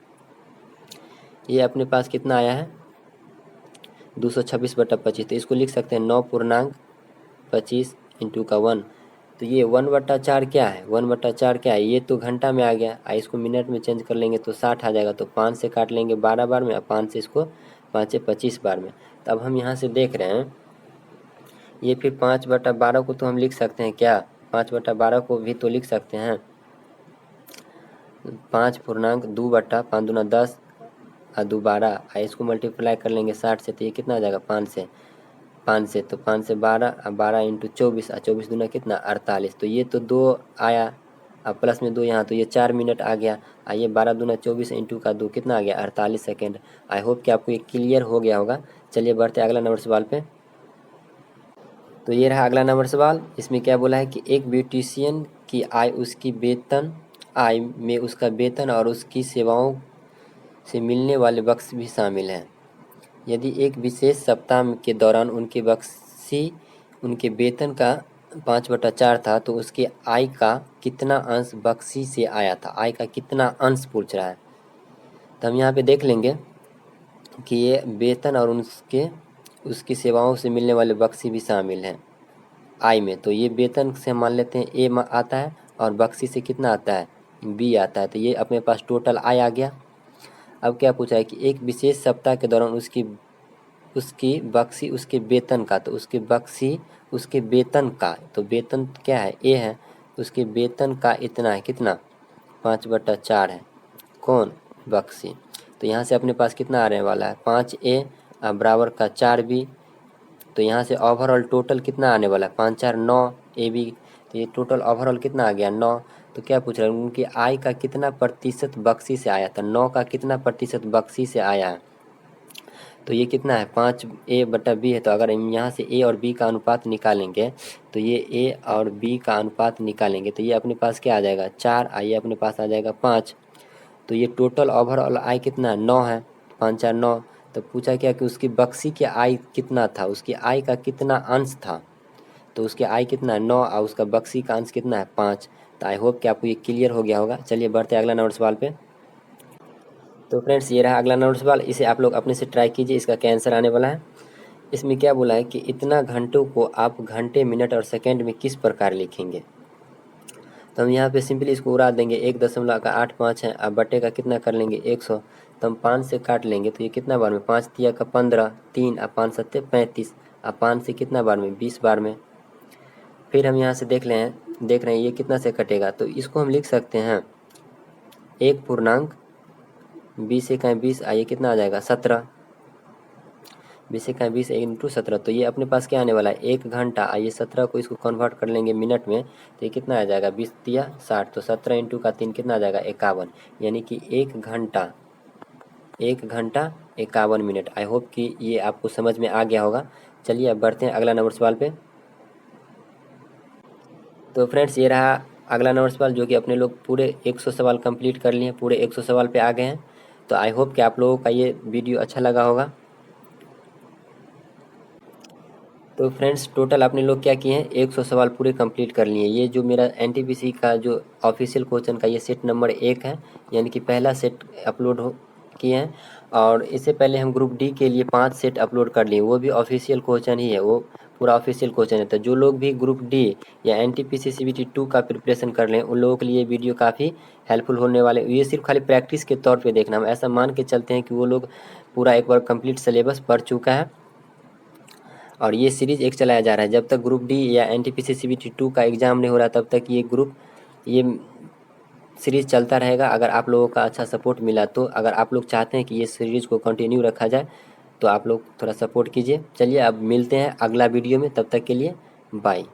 Speaker 1: ये अपने पास कितना आया है 226/25, तो इसको लिख सकते हैं 9.25 इंटू का 1, तो ये 1/4 क्या है, 1/4 क्या है, ये तो घंटा में आ गया, इसको मिनट में चेंज कर लेंगे तो 60 आ जाएगा। तो 5 से काट लेंगे 12 बार में और 5 से इसको 5 25 बार में। तो अब हम यहाँ से देख रहे हैं ये फिर 5/12 को तो हम लिख सकते हैं क्या, 5/12 को भी तो लिख सकते हैं 5.2/5 दूना 10 और 2 12, इसको मल्टीप्लाई कर लेंगे 60 से, तो ये कितना आ जाएगा 5 से, तो 5 से 12 और 12 इंटू 24 और 24 दूना कितना 48, तो ये तो 2 आया और प्लस में 2 यहाँ, तो ये 4 मिनट आ गया। ये 12 दूना 24 इंटू का 2 कितना आ गया 48 सेकेंड। आई होप कि आपको ये क्लियर हो गया होगा। चलिए बढ़ते अगला नंबर सवाल पे। तो ये रहा अगला नंबर सवाल। इसमें क्या बोला है कि एक ब्यूटिशियन की आय उसकी वेतन आय में उसका वेतन और उसकी सेवाओं से मिलने वाले बख्श भी शामिल हैं। यदि एक विशेष सप्ताह के दौरान उनके वेतन का 5/4 था, तो उसके आय का कितना अंश बख्शी से आया था। आय का कितना अंश पूछ रहा है, तो हम यहाँ पे देख लेंगे कि ये वेतन और उसकी सेवाओं से मिलने वाले बख्शी भी शामिल हैं आय में। तो ये वेतन से मान लेते हैं ए आता है और बख्शी से कितना आता है बी आता है, तो ये अपने पास टोटल आय आ गया। अब क्या पूछा है कि एक विशेष सप्ताह के दौरान उसकी बख्शी उसके वेतन का, तो उसके बख्शी उसके वेतन का, तो वेतन क्या है ए है, उसके वेतन का इतना है कितना 5/4 है, कौन बख्शी। तो यहाँ से अपने पास कितना आने वाला है 5A बराबर का 4B, तो यहाँ से ओवरऑल टोटल कितना आने वाला है 5 4 9 AB, तो ये टोटल ओवरऑल कितना आ गया 9। तो क्या पूछ रहा है उनकी आय का कितना प्रतिशत बख्शी से आया था, 9 का कितना प्रतिशत बख्शी से आया है, तो ये कितना है 5A/B है। तो अगर हम यहाँ से A और B का अनुपात निकालेंगे, तो ये A और B का अनुपात निकालेंगे तो ये अपने पास क्या आ जाएगा 4, ये अपने पास आ जाएगा 5। तो ये टोटल ओवरऑल आय कितना है 9 है, 5 4 9। तो पूछा क्या कि उसकी बख्शी की आय कितना था, उसकी आय का कितना अंश था, तो उसकी आय कितना है 9 और उसका बख्शी का अंश कितना है 5। तो आई होप कि आपको ये क्लियर हो गया होगा। चलिए बढ़ते हैं अगला नंबर सवाल पे। तो फ्रेंड्स ये रहा अगला नंबर सवाल, इसे आप लोग अपने से ट्राई कीजिए, इसका क्या आंसर आने वाला है। इसमें क्या बोला है कि इतना घंटों को आप घंटे मिनट और सेकंड में किस प्रकार लिखेंगे। तो हम यहाँ पे सिंपली इसको उड़ा देंगे, 1.85 है, अब बटे का कितना कर लेंगे 100, तो हम 5 से काट लेंगे तो ये कितना बार में 5 तिया का 15, 3 और 5 सत्ते 35, और 5 से कितना बार में 20 बार में। फिर हम यहाँ से देख रहे हैं ये कितना से कटेगा, तो इसको हम लिख सकते हैं 1.20 से कहें 20, आइए कितना आ जाएगा 17, 20 से कहें 20 इंटू 17, तो ये अपने पास क्या आने वाला है 1 घंटा। आइए 17 को इसको कन्वर्ट कर लेंगे मिनट में, तो ये कितना आ जाएगा 20 तिया 60, तो 17 इंटू का 3 कितना आ जाएगा 51, यानी कि 1 घंटा 51 मिनट। आई होप कि ये आपको समझ में आ गया होगा। चलिए अब बढ़ते हैं अगला नंबर सवाल पे। तो फ्रेंड्स ये रहा अगला नंबर सवाल, जो कि अपने लोग पूरे 100 सवाल कंप्लीट कर लिए हैं, पूरे 100 सवाल पे आ गए हैं। तो आई होप कि आप लोगों का ये वीडियो अच्छा लगा होगा। तो फ्रेंड्स टोटल अपने लोग क्या किए हैं 100 सवाल पूरे कंप्लीट कर लिए। ये जो मेरा एनटीपीसी का जो ऑफिशियल क्वेश्चन का ये सेट नंबर 1 है, यानी कि पहला सेट अपलोड हो किए हैं। और इससे पहले हम ग्रुप डी के लिए 5 सेट अपलोड कर लिए, वो भी ऑफिशियल क्वेश्चन ही है, वो पूरा ऑफिशियल क्वेश्चन है। तो जो लोग भी ग्रुप डी या एनटीपीसी सीबीटी 2 का प्रिपरेशन कर लें, उन लोगों के लिए वीडियो काफ़ी हेल्पफुल होने वाले। ये सिर्फ खाली प्रैक्टिस के तौर पे देखना, हम ऐसा मान के चलते हैं कि वो लोग पूरा एक बार कंप्लीट सिलेबस पढ़ चुका है और ये सीरीज़ एक चलाया जा रहा है। जब तक ग्रुप डी या एनटीपीसी सीबीटी 2 का एग्ज़ाम नहीं हो रहा तब तक ये सीरीज़ चलता रहेगा। अगर आप लोगों का अच्छा सपोर्ट मिला तो, अगर आप लोग चाहते हैं कि ये सीरीज़ को कंटिन्यू रखा जाए तो आप लोग थोड़ा सपोर्ट कीजिए। चलिए अब मिलते हैं अगला वीडियो में, तब तक के लिए बाय।